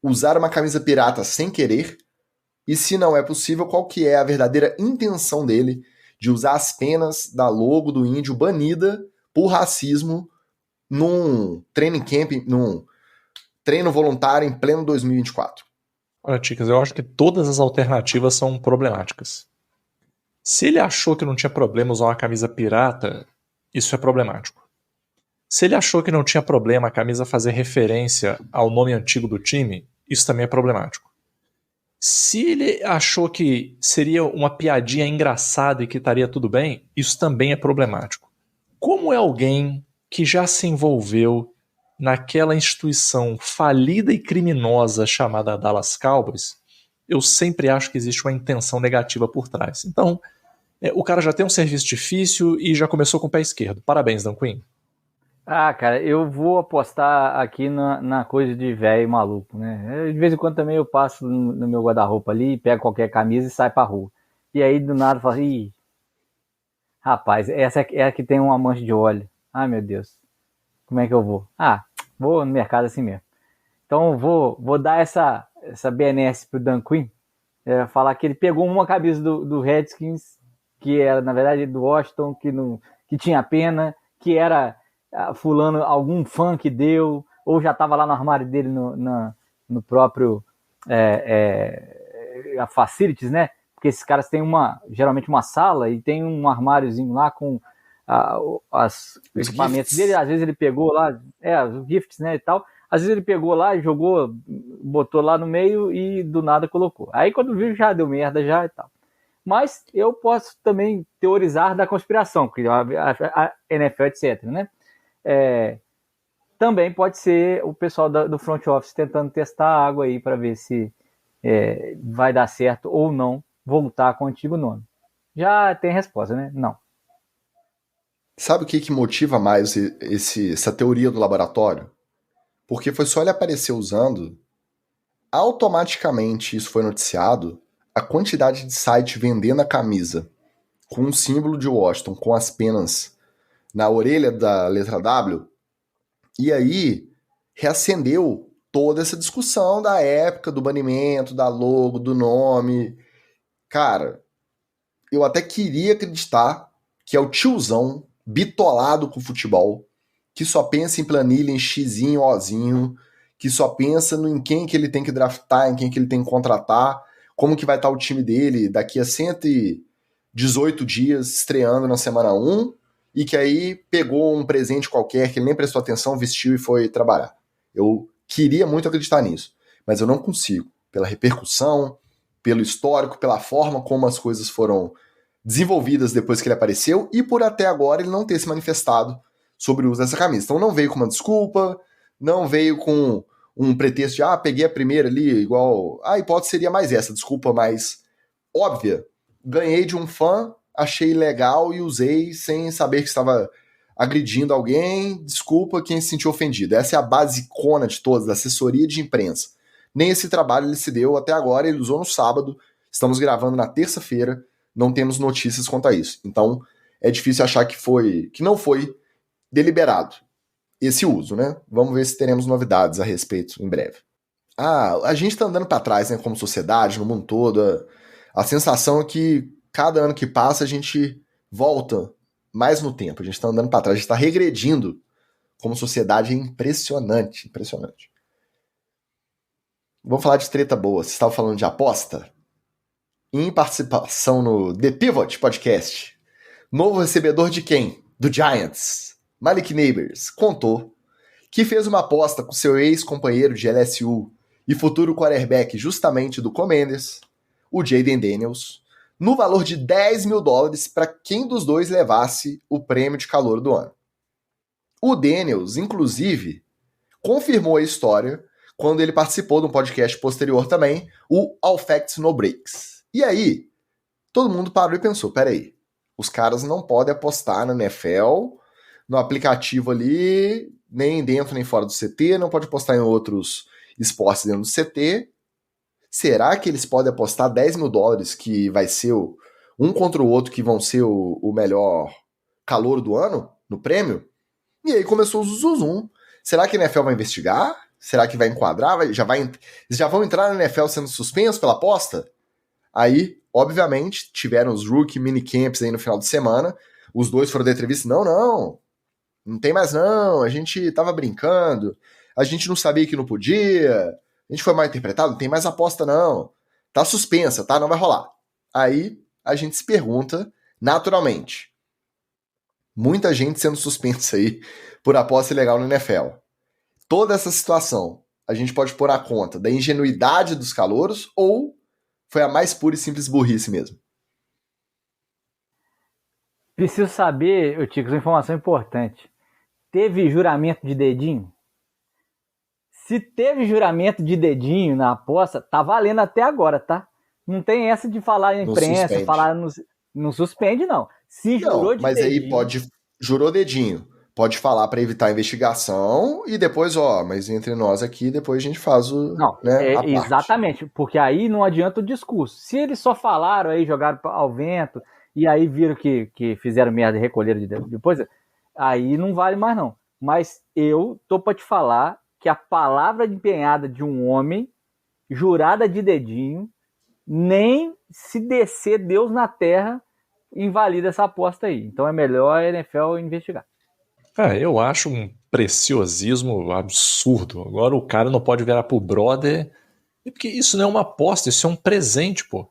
usar uma camisa pirata sem querer? E se não é possível, qual que é a verdadeira intenção dele de usar as penas da logo do índio banida por racismo num training camp, num treino voluntário em pleno 2024? Olha, Ticas, eu acho que todas as alternativas são problemáticas. Se ele achou que não tinha problema usar uma camisa pirata, isso é problemático. Se ele achou que não tinha problema a camisa fazer referência ao nome antigo do time, isso também é problemático. Se ele achou que seria uma piadinha engraçada e que estaria tudo bem, isso também é problemático. Como é alguém que já se envolveu naquela instituição falida e criminosa chamada Dallas Cowboys, eu sempre acho que existe uma intenção negativa por trás. Então, o cara já tem um serviço difícil e já começou com o pé esquerdo. Parabéns, Dan Quinn. Ah, cara, eu vou apostar aqui na coisa de velho maluco, né? De vez em quando também eu passo no meu guarda-roupa ali, pego qualquer camisa e saio pra rua. E aí do nada eu falo, ih, rapaz, essa é a que tem uma mancha de óleo. Ai, meu Deus, como é que eu vou? Ah, vou no mercado assim mesmo. Então vou dar essa BNS pro Dan Quinn, falar que ele pegou uma camisa do Redskins, que era, na verdade, do Washington, que tinha pena, que era fulano, algum fã que deu, ou já estava lá no armário dele no próprio a facilities, né? Porque esses caras têm geralmente uma sala e tem um armáriozinho lá com os equipamentos dele. Às vezes ele pegou lá, os gifts, né, e tal. Às vezes ele pegou lá e jogou, botou lá no meio e do nada colocou. Aí quando viu já deu merda já e tal. Mas eu posso também teorizar da conspiração, porque a NFL, etc, né? Também pode ser o pessoal do front office tentando testar a água aí para ver se vai dar certo ou não voltar com o antigo nome. Já tem resposta, né? Não. Sabe o que motiva mais essa teoria do laboratório? Porque foi só ele aparecer usando, automaticamente isso foi noticiado, a quantidade de site vendendo a camisa com um símbolo de Washington, com as penas na orelha da letra W, e aí reacendeu toda essa discussão da época, do banimento, da logo, do nome. Cara, eu até queria acreditar que é o tiozão bitolado com futebol, que só pensa em planilha, em xizinho, ozinho, que só pensa em quem que ele tem que draftar, em quem que ele tem que contratar, como que vai estar o time dele daqui a 118 dias estreando na semana 1, e que aí pegou um presente qualquer que ele nem prestou atenção, vestiu e foi trabalhar. Eu queria muito acreditar nisso, mas eu não consigo, pela repercussão, pelo histórico, pela forma como as coisas foram desenvolvidas depois que ele apareceu e por até agora ele não ter se manifestado sobre o uso dessa camisa. Então não veio com uma desculpa, não veio com um pretexto de peguei a primeira ali, igual... A hipótese seria mais essa, desculpa mais óbvia. Ganhei de um fã, achei legal e usei sem saber que estava agredindo alguém, desculpa quem se sentiu ofendido. Essa é a basicona de todas, da assessoria de imprensa. Nem esse trabalho ele se deu até agora, ele usou no sábado, estamos gravando na terça-feira, não temos notícias quanto a isso. Então é difícil achar que não foi deliberado esse uso, né? Vamos ver se teremos novidades a respeito em breve. A gente tá andando para trás, né, como sociedade, no mundo todo. A sensação é que cada ano que passa a gente volta mais no tempo. A gente tá andando para trás, a gente tá regredindo como sociedade. É impressionante, impressionante. Vamos falar de treta boa. Você estava falando de aposta? Em participação no The Pivot Podcast, novo recebedor de quem? Do Giants. Malik Neighbors contou que fez uma aposta com seu ex-companheiro de LSU e futuro quarterback justamente do Commanders, o Jayden Daniels, no valor de $10 mil para quem dos dois levasse o prêmio de calouro do ano. O Daniels, inclusive, confirmou a história quando ele participou de um podcast posterior também, o All Facts No Breaks. E aí, todo mundo parou e pensou, peraí, os caras não podem apostar na NFL, no aplicativo ali, nem dentro nem fora do CT, não pode apostar em outros esportes dentro do CT. Será que eles podem apostar $10 mil que vai ser um contra o outro que vão ser o melhor calouro do ano no prêmio? E aí começou o zuzum. Será que a NFL vai investigar? Será que vai enquadrar? Eles já vão entrar na NFL sendo suspensos pela aposta? Aí, obviamente, tiveram os rookie minicamps aí no final de semana. Os dois foram dar entrevista. Não tem mais não. A gente tava brincando. A gente não sabia que não podia. A gente foi mal interpretado. Não tem mais aposta não. Tá suspensa, tá? Não vai rolar. Aí, a gente se pergunta, naturalmente. Muita gente sendo suspensa aí por aposta ilegal no NFL. Toda essa situação, a gente pode pôr a conta da ingenuidade dos calouros ou foi a mais pura e simples burrice mesmo? Preciso saber, Ticos, uma informação importante. Teve juramento de dedinho? Se teve juramento de dedinho na aposta, tá valendo até agora, tá? Não tem essa de falar na imprensa, falar não suspende, não. Se jurou de mas dedinho... aí pode... Jurou dedinho. Pode falar para evitar a investigação e depois, mas entre nós aqui, depois a gente faz o... Não, exatamente, porque aí não adianta o discurso. Se eles só falaram aí, jogaram ao vento, e aí viram que fizeram merda e recolheram depois, aí não vale mais não. Mas eu tô para te falar que a palavra empenhada de um homem, jurada de dedinho, nem se descer Deus na terra, invalida essa aposta aí. Então é melhor a NFL investigar. Eu acho um preciosismo absurdo. Agora o cara não pode virar pro brother, porque isso não é uma aposta, isso é um presente, pô.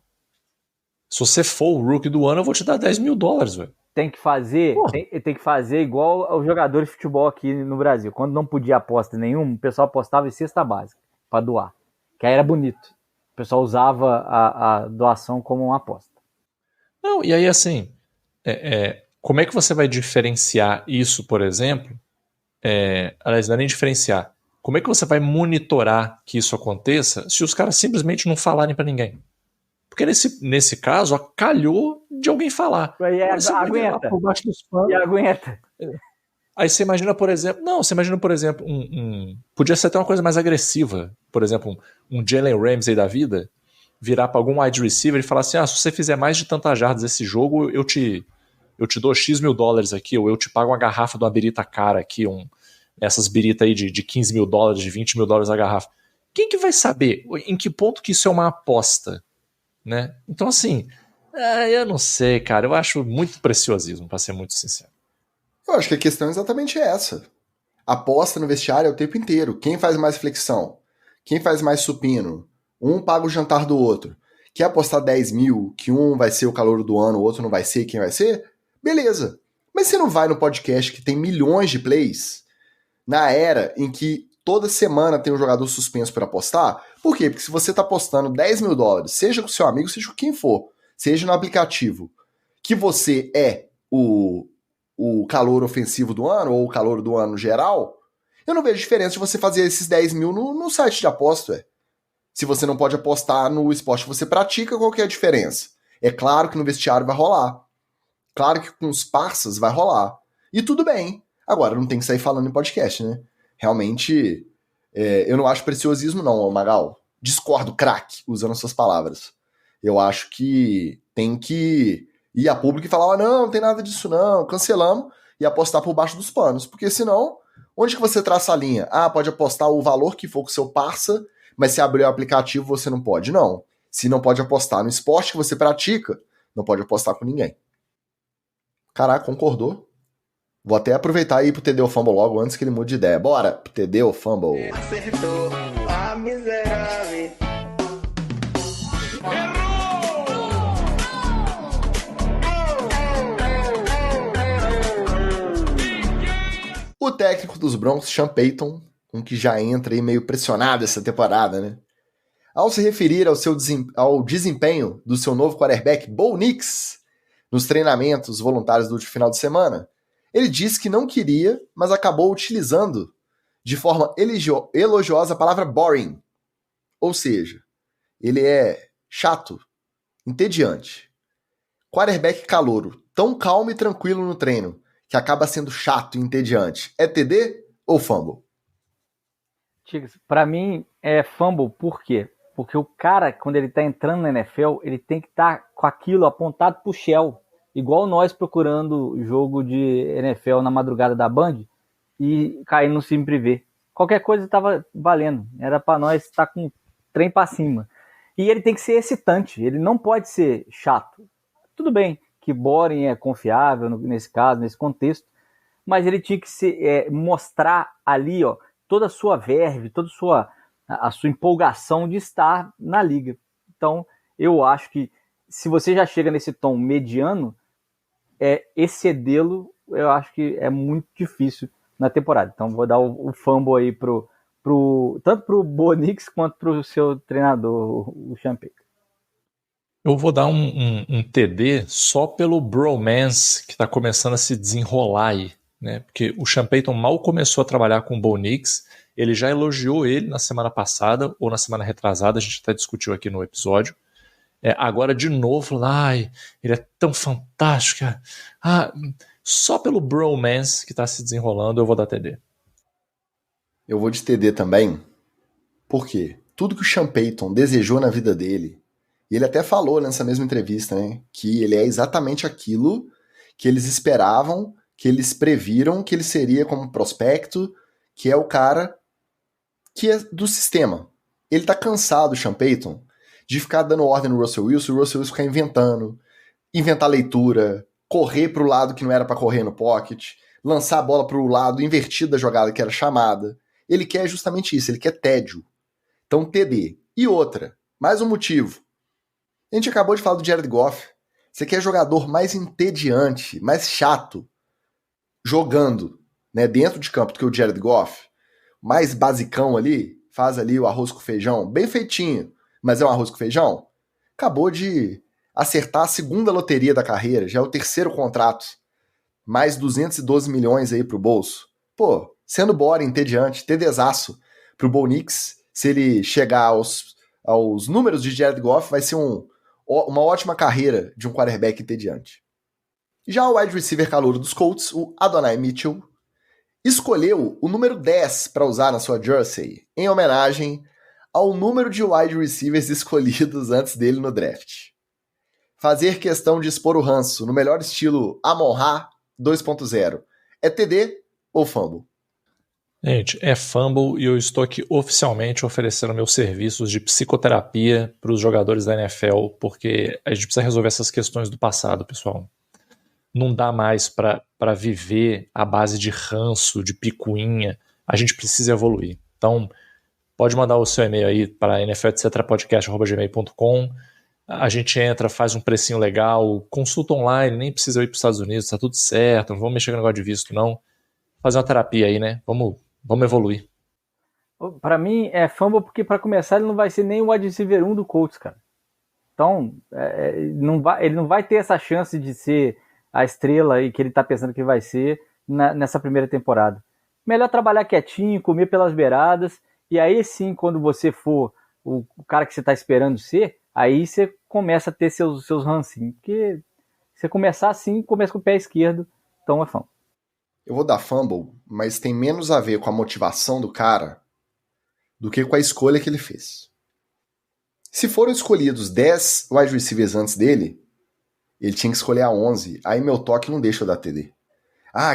Se você for o rookie do ano, eu vou te dar $10 mil, velho. Tem que fazer igual aos jogadores de futebol aqui no Brasil. Quando não podia aposta nenhuma, o pessoal apostava em cesta básica para doar, que aí era bonito. O pessoal usava a doação como uma aposta. Não, e aí assim, como é que você vai diferenciar isso, por exemplo? Aliás, não é nem diferenciar. Como é que você vai monitorar que isso aconteça se os caras simplesmente não falarem pra ninguém? Porque nesse caso, calhou de alguém falar. E aguenta. Por baixo dos panos. E aguenta. Aí você imagina, por exemplo... podia ser até uma coisa mais agressiva. Por exemplo, um Jalen Ramsey da vida virar pra algum wide receiver e falar assim, se você fizer mais de tantas jardas esse jogo, eu te dou $X mil aqui, ou eu te pago uma garrafa de uma birita cara aqui, essas biritas aí de $15 mil, de $20 mil a garrafa. Quem que vai saber em que ponto que isso é uma aposta? Né? Então assim, eu não sei, cara, eu acho muito preciosismo, pra ser muito sincero. Eu acho que a questão é exatamente essa. Aposta no vestiário é o tempo inteiro. Quem faz mais flexão? Quem faz mais supino? Um paga o jantar do outro. Quer apostar 10 mil, que um vai ser o calouro do ano, o outro não vai ser, quem vai ser? Beleza. Mas você não vai no podcast que tem milhões de plays, na era em que toda semana tem um jogador suspenso para apostar? Por quê? Porque se você tá apostando $10 mil, seja com seu amigo, seja com quem for, seja no aplicativo, que você é o calor ofensivo do ano, ou o calor do ano geral, eu não vejo diferença de você fazer esses 10 mil no site de aposta. Se você não pode apostar no esporte que você pratica, qual que é a diferença? É claro que no vestiário vai rolar. Claro que com os parças vai rolar. E tudo bem. Agora, não tem que sair falando em podcast, né? Realmente, eu não acho preciosismo não, Magal. Discordo, craque, usando suas palavras. Eu acho que tem que ir a público e falar, não tem nada disso não, cancelamos, e apostar por baixo dos panos. Porque senão, onde que você traça a linha? Pode apostar o valor que for com o seu parça, mas se abrir o aplicativo você não pode. Não. Se não pode apostar no esporte que você pratica, não pode apostar com ninguém. Caraca, concordou? Vou até aproveitar e ir pro TD ou Fumble logo antes que ele mude de ideia. Bora pro TD ou Fumble. Acertou a miserável. O técnico dos Broncos, Sean Payton, um que já entra aí meio pressionado essa temporada, né? Ao se referir ao desempenho do seu novo quarterback, Bo Nix, nos treinamentos voluntários do último final de semana, ele disse que não queria, mas acabou utilizando de forma elogiosa a palavra boring. Ou seja, ele é chato, entediante. Quarterback calouro, tão calmo e tranquilo no treino, que acaba sendo chato e entediante. É TD ou fumble? Tigres, pra mim é fumble, por quê? Porque o cara, quando ele tá entrando na NFL, ele tem que estar com aquilo apontado pro shell. Igual nós procurando jogo de NFL na madrugada da Band e caindo no Sim Privé. Qualquer coisa tava valendo. Era pra nós estar com o trem pra cima. E ele tem que ser excitante. Ele não pode ser chato. Tudo bem que boring é confiável nesse caso, nesse contexto. Mas ele tinha que mostrar ali, ó, toda a sua verve, toda a sua empolgação de estar na liga. Então, eu acho que se você já chega nesse tom mediano, excedê-lo, eu acho que é muito difícil na temporada. Então, vou dar o fumble aí tanto pro Bo Nix quanto pro seu treinador, o Sean Payton. Eu vou dar um TD só pelo bromance que está começando a se desenrolar aí, né? Porque o Sean Payton mal começou a trabalhar com o Bo Nix, ele já elogiou ele na semana passada ou na semana retrasada, a gente até discutiu aqui no episódio. Agora de novo, ele é tão fantástico. Só pelo bromance que está se desenrolando, eu vou dar TD. Eu vou de TD também. Por quê? Tudo que o Sean Payton desejou na vida dele, e ele até falou nessa mesma entrevista, né, que ele é exatamente aquilo que eles esperavam, que eles previram que ele seria como prospecto, que é o cara que é do sistema. Ele tá cansado, o Sean Payton, de ficar dando ordem no Russell Wilson, e o Russell Wilson ficar inventar leitura, correr pro lado que não era pra correr no pocket, lançar a bola pro lado invertido da jogada que era chamada. Ele quer justamente isso, ele quer tédio. Então, TD. E outra, mais um motivo. A gente acabou de falar do Jared Goff. Você quer jogador mais entediante, mais chato, jogando, né, dentro de campo do que o Jared Goff, mais basicão ali, faz ali o arroz com feijão, bem feitinho, mas é um arroz com feijão? Acabou de acertar a segunda loteria da carreira, já é o terceiro contrato, mais 212 milhões aí pro bolso. Pô, sendo boring, entediante, TDzaço pro Bo Nix, se ele chegar aos números de Jared Goff, vai ser uma ótima carreira de um quarterback entediante. Já o wide receiver calouro dos Colts, o Adonai Mitchell, escolheu o número 10 para usar na sua jersey, em homenagem ao número de wide receivers escolhidos antes dele no draft. Fazer questão de expor o ranço no melhor estilo Amon-Ra 2.0. É TD ou fumble? Gente, é fumble e eu estou aqui oficialmente oferecendo meus serviços de psicoterapia para os jogadores da NFL, porque a gente precisa resolver essas questões do passado, pessoal. Não dá mais para viver à base de ranço, de picuinha. A gente precisa evoluir. Então, pode mandar o seu e-mail aí para nfletcpodcast@gmail.com. A gente entra, faz um precinho legal, consulta online, nem precisa ir para os Estados Unidos, tá tudo certo, não vamos mexer com o negócio de visto, não. Fazer uma terapia aí, né? Vamos evoluir. Para mim, é fumble porque, para começar, ele não vai ser nem o wide receiver 1 do Colts, cara. Então, ele não vai ter essa chance de ser a estrela aí que ele tá pensando que vai ser nessa primeira temporada. Melhor trabalhar quietinho, comer pelas beiradas, e aí sim, quando você for o cara que você tá esperando ser, aí você começa a ter seus rancinhos. Porque você começar assim, começa com o pé esquerdo, então é fumble. Eu vou dar fumble, mas tem menos a ver com a motivação do cara do que com a escolha que ele fez. Se foram escolhidos 10 wide receivers antes dele, ele tinha que escolher a 11. Aí meu toque não deixa eu dar TD.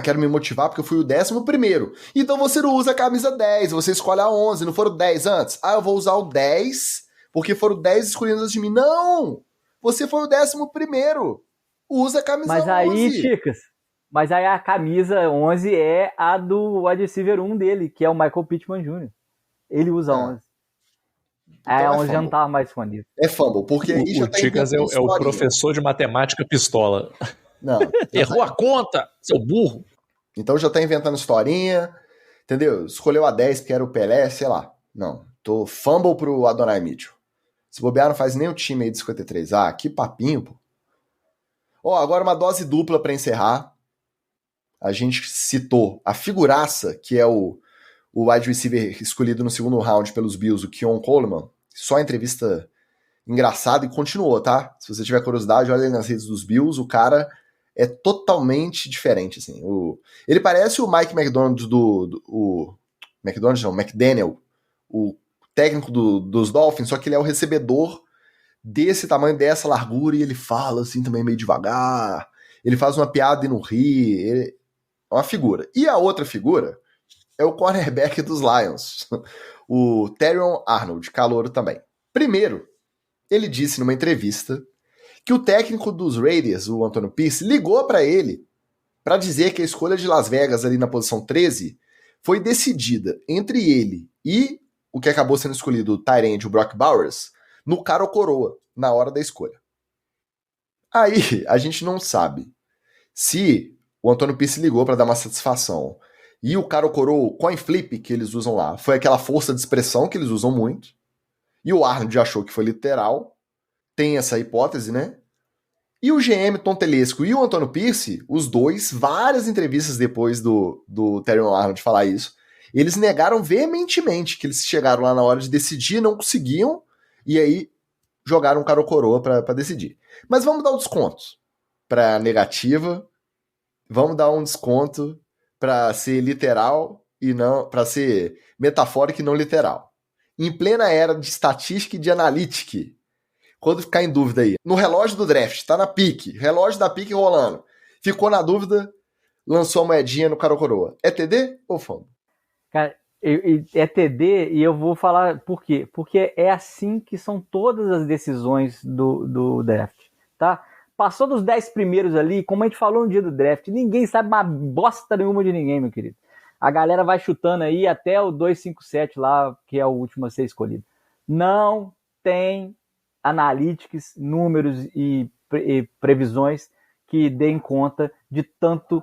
Quero me motivar porque eu fui o 11º. Então você não usa a camisa 10, você escolhe a 11. Não foram 10 antes? Eu vou usar o 10 porque foram 10 escolhidos antes de mim. Não! Você foi o 11º. Usa a camisa 11. Mas aí, Chicas, a camisa 11 é a do wide receiver 1 dele, que é o Michael Pittman Jr. Ele usa 11. Então a 11 já não tava mais disponível. É fumble, porque aí já tá Chicas é o professor de matemática pistola. Não. Errou a conta, seu burro. Então já tá inventando historinha, entendeu? Escolheu a 10 porque era o Pelé, sei lá. Não, tô fumble pro Adonai Mitchell. Se bobear, não faz nem o time aí de 53. Ah, que papinho, pô. Ó, agora uma dose dupla pra encerrar. A gente citou a figuraça, que é o wide receiver escolhido no segundo round pelos Bills, o Keon Coleman. Só entrevista engraçada e continuou, tá? Se você tiver curiosidade, olha aí nas redes dos Bills, o cara é totalmente diferente, assim. Ele parece o Mike McDonald McDaniel, o técnico dos Dolphins, só que ele é o recebedor desse tamanho, dessa largura, e ele fala assim também meio devagar, ele faz uma piada e não ri, ele é uma figura. E a outra figura é o cornerback dos Lions, o Terrion Arnold, calouro também. Primeiro, ele disse numa entrevista que o técnico dos Raiders, o Antonio Pierce, ligou para ele para dizer que a escolha de Las Vegas ali na posição 13 foi decidida entre ele e o que acabou sendo escolhido, o tight end, o Brock Bowers, no cara ou coroa, na hora da escolha. Aí, a gente não sabe se o Antonio Pierce ligou para dar uma satisfação e o cara ou coroa, o coin flip que eles usam lá, foi aquela força de expressão que eles usam muito, e o Arnold achou que foi literal, tem essa hipótese, né? E o GM Tom Telesco e o Antonio Pierce, os dois, várias entrevistas depois do Terrion Arnold falar isso, eles negaram veementemente que eles chegaram lá na hora de decidir, não conseguiam, e aí jogaram um cara ou coroa pra decidir. Mas vamos dar um desconto pra negativa, vamos dar um desconto pra ser literal e não para ser metafórico e não literal. Em plena era de estatística e de analytics, quando ficar em dúvida aí, no relógio do draft, tá na pique, relógio da pique rolando, ficou na dúvida, lançou a moedinha no cara ou coroa. É TD ou fumble? Cara, é TD e eu vou falar por quê. Porque é assim que são todas as decisões do draft, tá? Passou dos 10 primeiros ali, como a gente falou no dia do draft, ninguém sabe uma bosta nenhuma de ninguém, meu querido. A galera vai chutando aí até o 257 lá, que é o último a ser escolhido. Não tem analytics, números e previsões que deem conta de tanto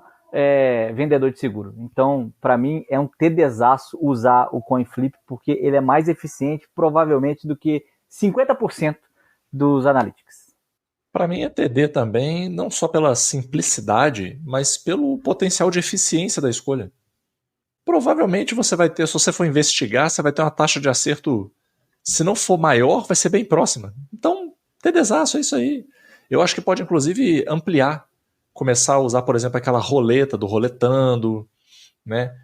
vendedor de seguro. Então, para mim, é um TDzaço usar o coin flip, porque ele é mais eficiente, provavelmente, do que 50% dos analytics. Para mim é TD também, não só pela simplicidade, mas pelo potencial de eficiência da escolha. Provavelmente você vai ter, se você for investigar, você vai ter uma taxa de acerto, se não for maior, vai ser bem próxima. Então, TDzaço, é isso aí. Eu acho que pode, inclusive, ampliar. Começar a usar, por exemplo, aquela roleta do roletando, né?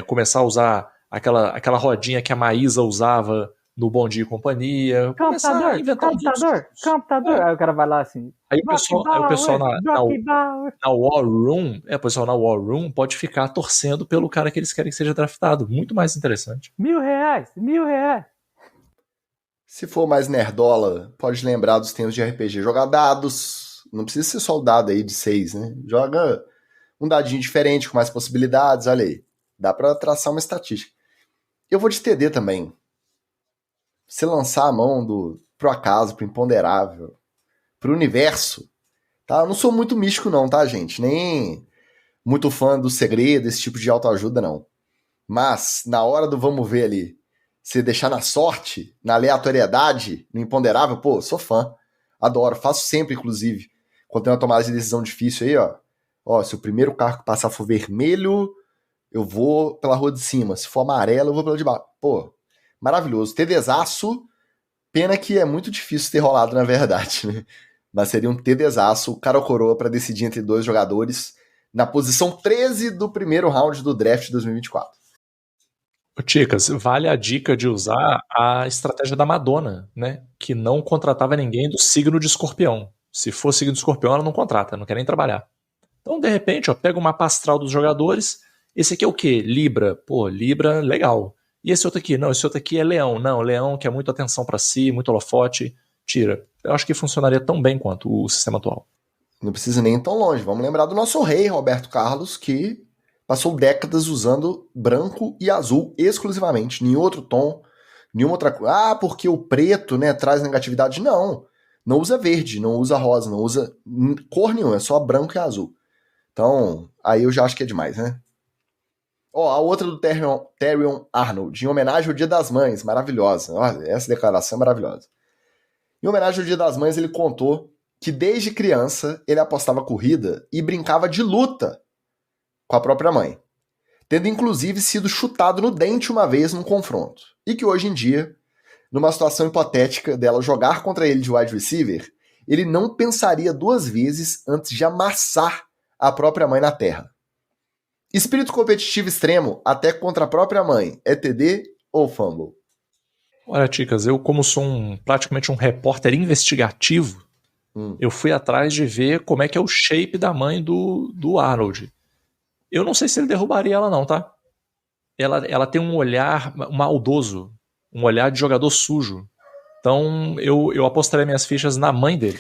Começar a usar aquela rodinha que a Maísa usava no Bom Dia e Companhia. Começar a inventar computador. Aí o cara vai lá assim. Aí o pessoal na War Room, o pessoal na War Room pode ficar torcendo pelo cara que eles querem que seja draftado. Muito mais interessante. R$1.000. Se for mais nerdola, pode lembrar dos tempos de RPG. Jogar dados. Não precisa ser só o dado aí de 6, né? Joga um dadinho diferente, com mais possibilidades, olha aí. Dá pra traçar uma estatística. Eu vou de TD também. Você lançar a mão pro acaso, pro imponderável, pro universo, tá? Eu não sou muito místico não, tá, gente? Nem muito fã do segredo, esse tipo de autoajuda, não. Mas, na hora do vamos ver ali, você deixar na sorte, na aleatoriedade, no imponderável, pô, sou fã. Adoro, faço sempre, inclusive. Quando tem uma tomada de decisão difícil aí, ó, se o primeiro carro que passar for vermelho, eu vou pela rua de cima. Se for amarelo, eu vou pela de baixo. Pô, maravilhoso. TDzaço, pena que é muito difícil ter rolado, na verdade, né? Mas seria um TDzaço, cara ou coroa, pra decidir entre dois jogadores na posição 13 do primeiro round do draft de 2024. Ticas, vale a dica de usar a estratégia da Madonna, né? Que não contratava ninguém do signo de Escorpião. Se for signo de Escorpião, ela não contrata, não quer nem trabalhar. Então, de repente, pega o mapa astral dos jogadores. Esse aqui é o quê? Libra. Pô, Libra, legal. E esse outro aqui? Não, esse outro aqui é Leão. Não, Leão quer muito atenção pra si, muito holofote. Tira. Eu acho que funcionaria tão bem quanto o sistema atual. Não precisa nem ir tão longe. Vamos lembrar do nosso rei, Roberto Carlos, que passou décadas usando branco e azul exclusivamente. Nenhum outro tom, nenhuma outra coisa. Ah, porque o preto, né, traz negatividade. Não. Não usa verde, não usa rosa, não usa cor nenhuma. É só branco e azul. Então, aí eu já acho que é demais, né? Ó, a outra do Terrion Arnold, em homenagem ao Dia das Mães. Maravilhosa. Olha, essa declaração é maravilhosa. Em homenagem ao Dia das Mães, ele contou que desde criança ele apostava corrida e brincava de luta com a própria mãe, tendo inclusive sido chutado no dente uma vez num confronto. E que hoje em dia, numa situação hipotética dela jogar contra ele de wide receiver, ele não pensaria duas vezes antes de amassar a própria mãe na terra. Espírito competitivo extremo até contra a própria mãe, é TD ou fumble? Olha, Ticas, eu como sou praticamente um repórter investigativo, eu fui atrás de ver como é que é o shape da mãe do Arnold. Eu não sei se ele derrubaria ela não, tá? Ela tem um olhar maldoso, um olhar de jogador sujo. Então eu apostaria minhas fichas na mãe dele.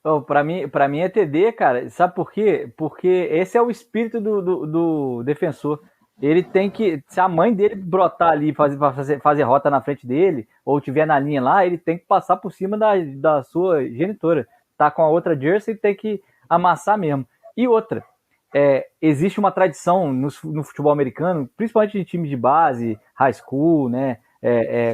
Oh, pra mim é TD, cara. Sabe por quê? Porque esse é o espírito do defensor. Ele tem que, se a mãe dele brotar ali e fazer rota na frente dele, ou tiver na linha lá, ele tem que passar por cima da sua genitora. Tá com a outra jersey e tem que amassar mesmo. E outra, existe uma tradição no futebol americano, principalmente de time de base, high school, né,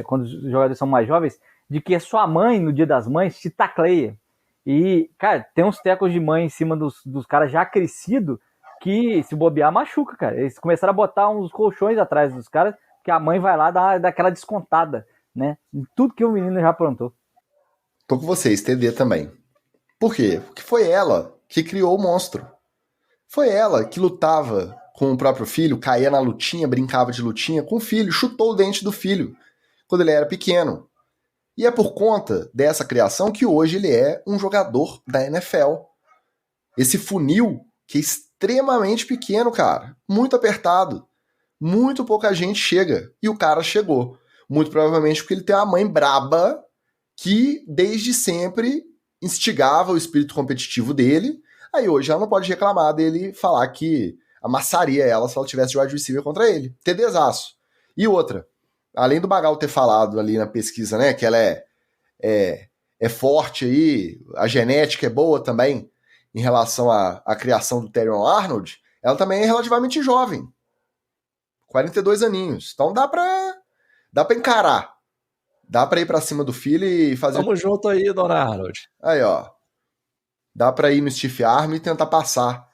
quando os jogadores são mais jovens, de que a sua mãe, no Dia das Mães, te tacleia. E, cara, tem uns tecos de mãe em cima dos caras já crescidos que, se bobear, machuca, cara. Eles começaram a botar uns colchões atrás dos caras, que a mãe vai lá dar aquela descontada, né? Em tudo que o menino já aprontou. Tô com vocês, TD também. Por quê? Porque foi ela que criou o monstro. Foi ela que lutava com o próprio filho, caía na lutinha, brincava de lutinha com o filho, chutou o dente do filho quando ele era pequeno. E é por conta dessa criação que hoje ele é um jogador da NFL. Esse funil que é extremamente pequeno, cara. Muito apertado. Muito pouca gente chega. E o cara chegou. Muito provavelmente porque ele tem uma mãe braba que desde sempre instigava o espírito competitivo dele. Aí hoje ela não pode reclamar dele falar que amassaria ela se ela tivesse de wide receiver contra ele. TDzaço. E outra, além do Magal ter falado ali na pesquisa, né, que ela é forte aí, a genética é boa também em relação à criação do Terrion Arnold, ela também é relativamente jovem. 42 aninhos. Então dá pra encarar. Dá pra ir pra cima do filho e fazer... Tamo junto aí, Dona Arnold. Aí, ó. Dá pra ir no stiff arm e tentar passar.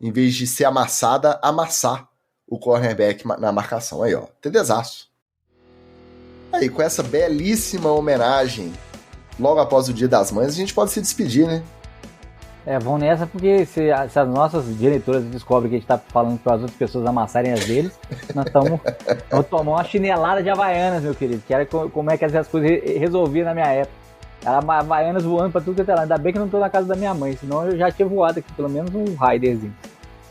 Em vez de ser amassada, amassar o cornerback na marcação. Aí, ó. TDzaço. Aí, com essa belíssima homenagem, logo após o Dia das Mães, a gente pode se despedir, né? Vão nessa porque se as nossas diretoras descobrem que a gente tá falando para as outras pessoas amassarem as deles, nós vamos tomar uma chinelada de Havaianas, meu querido, que era como é que essas coisas resolviam na minha época. Era Havaianas voando pra tudo que é lá. Ainda bem que eu não tô na casa da minha mãe, senão eu já tinha voado aqui, pelo menos um Raiderzinho.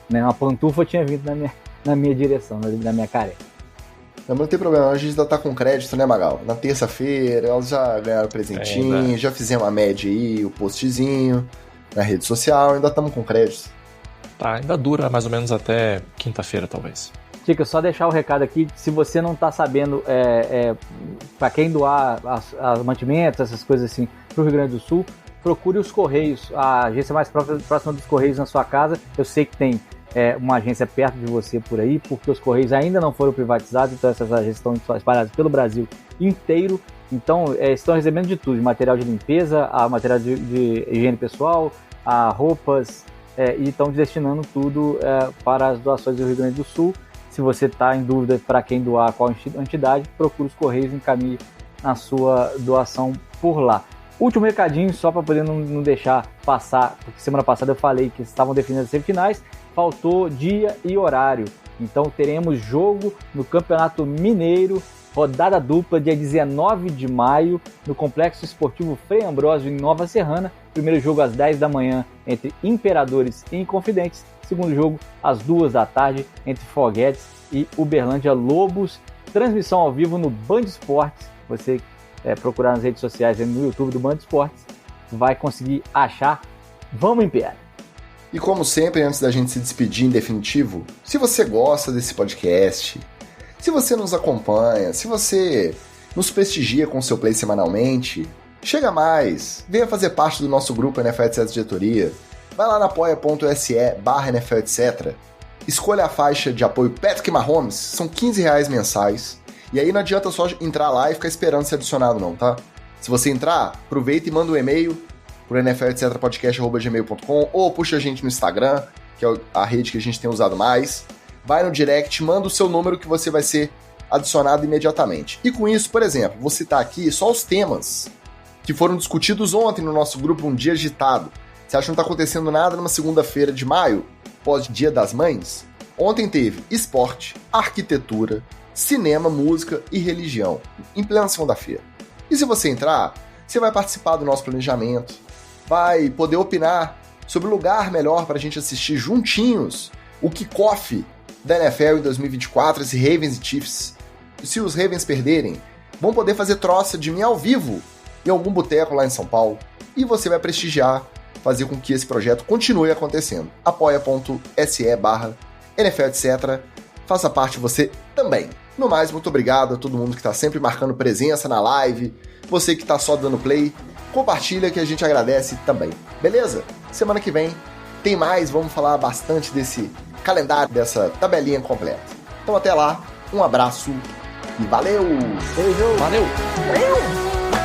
Né? Uma pantufa tinha vindo na minha direção, na minha careca. Não tem problema, a gente ainda tá com crédito, né, Magal? Na terça-feira, elas já ganharam presentinho, já fizemos a média aí, o postzinho na rede social, ainda estamos com crédito. Tá, ainda dura mais ou menos até quinta-feira, talvez. Tica, só deixar o recado aqui, se você não tá sabendo para quem doar as mantimentos, essas coisas assim, pro Rio Grande do Sul, procure os Correios, a agência mais próxima dos Correios na sua casa. Eu sei que tem uma agência perto de você por aí, porque os Correios ainda não foram privatizados, então essas agências estão espalhadas pelo Brasil inteiro. Então, estão recebendo de tudo, de material de limpeza, a material de higiene pessoal, a roupas, e estão destinando tudo para as doações do Rio Grande do Sul. Se você está em dúvida para quem doar, qual entidade, procure os Correios e encaminhe a sua doação por lá. Último recadinho, só para poder não deixar passar, porque semana passada eu falei que estavam definindo as semifinais, faltou dia e horário. Então teremos jogo no Campeonato Mineiro, rodada dupla, dia 19 de maio, no Complexo Esportivo Frei Ambrósio, em Nova Serrana. Primeiro jogo às 10 da manhã entre Imperadores e Inconfidentes. Segundo jogo às 2 da tarde entre Foguetes e Uberlândia Lobos. Transmissão ao vivo no Band Esportes. Você procurar nas redes sociais e no YouTube do Band Esportes vai conseguir achar. Vamos, Império! E como sempre, antes da gente se despedir em definitivo, se você gosta desse podcast, se você nos acompanha, se você nos prestigia com seu play semanalmente, chega mais, venha fazer parte do nosso grupo NFL Etc Diretoria, vai lá na apoia.se/NFL Etc, escolha a faixa de apoio Patrick Mahomes, são R$15 mensais, e aí não adianta só entrar lá e ficar esperando ser adicionado não, tá? Se você entrar, aproveita e manda um e-mail pro nfletcpodcast@gmail.com ou puxa a gente no Instagram, que é a rede que a gente tem usado mais. Vai no direct, manda o seu número que você vai ser adicionado imediatamente. E com isso, por exemplo, vou citar aqui só os temas que foram discutidos ontem no nosso grupo Um Dia Agitado. Você acha que não está acontecendo nada numa segunda-feira de maio, pós-Dia das Mães? Ontem teve esporte, arquitetura, cinema, música e religião, em plena segunda-feira. E se você entrar, você vai participar do nosso planejamento, vai poder opinar sobre o lugar melhor para a gente assistir juntinhos o kickoff da NFL em 2024, esse Ravens e Chiefs. E se os Ravens perderem, vão poder fazer troça de mim ao vivo em algum boteco lá em São Paulo. E você vai prestigiar, fazer com que esse projeto continue acontecendo. apoia.se/NFL, etc. Faça parte você também. No mais, muito obrigado a todo mundo que está sempre marcando presença na live. Você que está só dando play, compartilha que a gente agradece também. Beleza? Semana que vem tem mais, vamos falar bastante desse calendário, dessa tabelinha completa. Então até lá, um abraço e valeu! Beijo! Valeu! Valeu!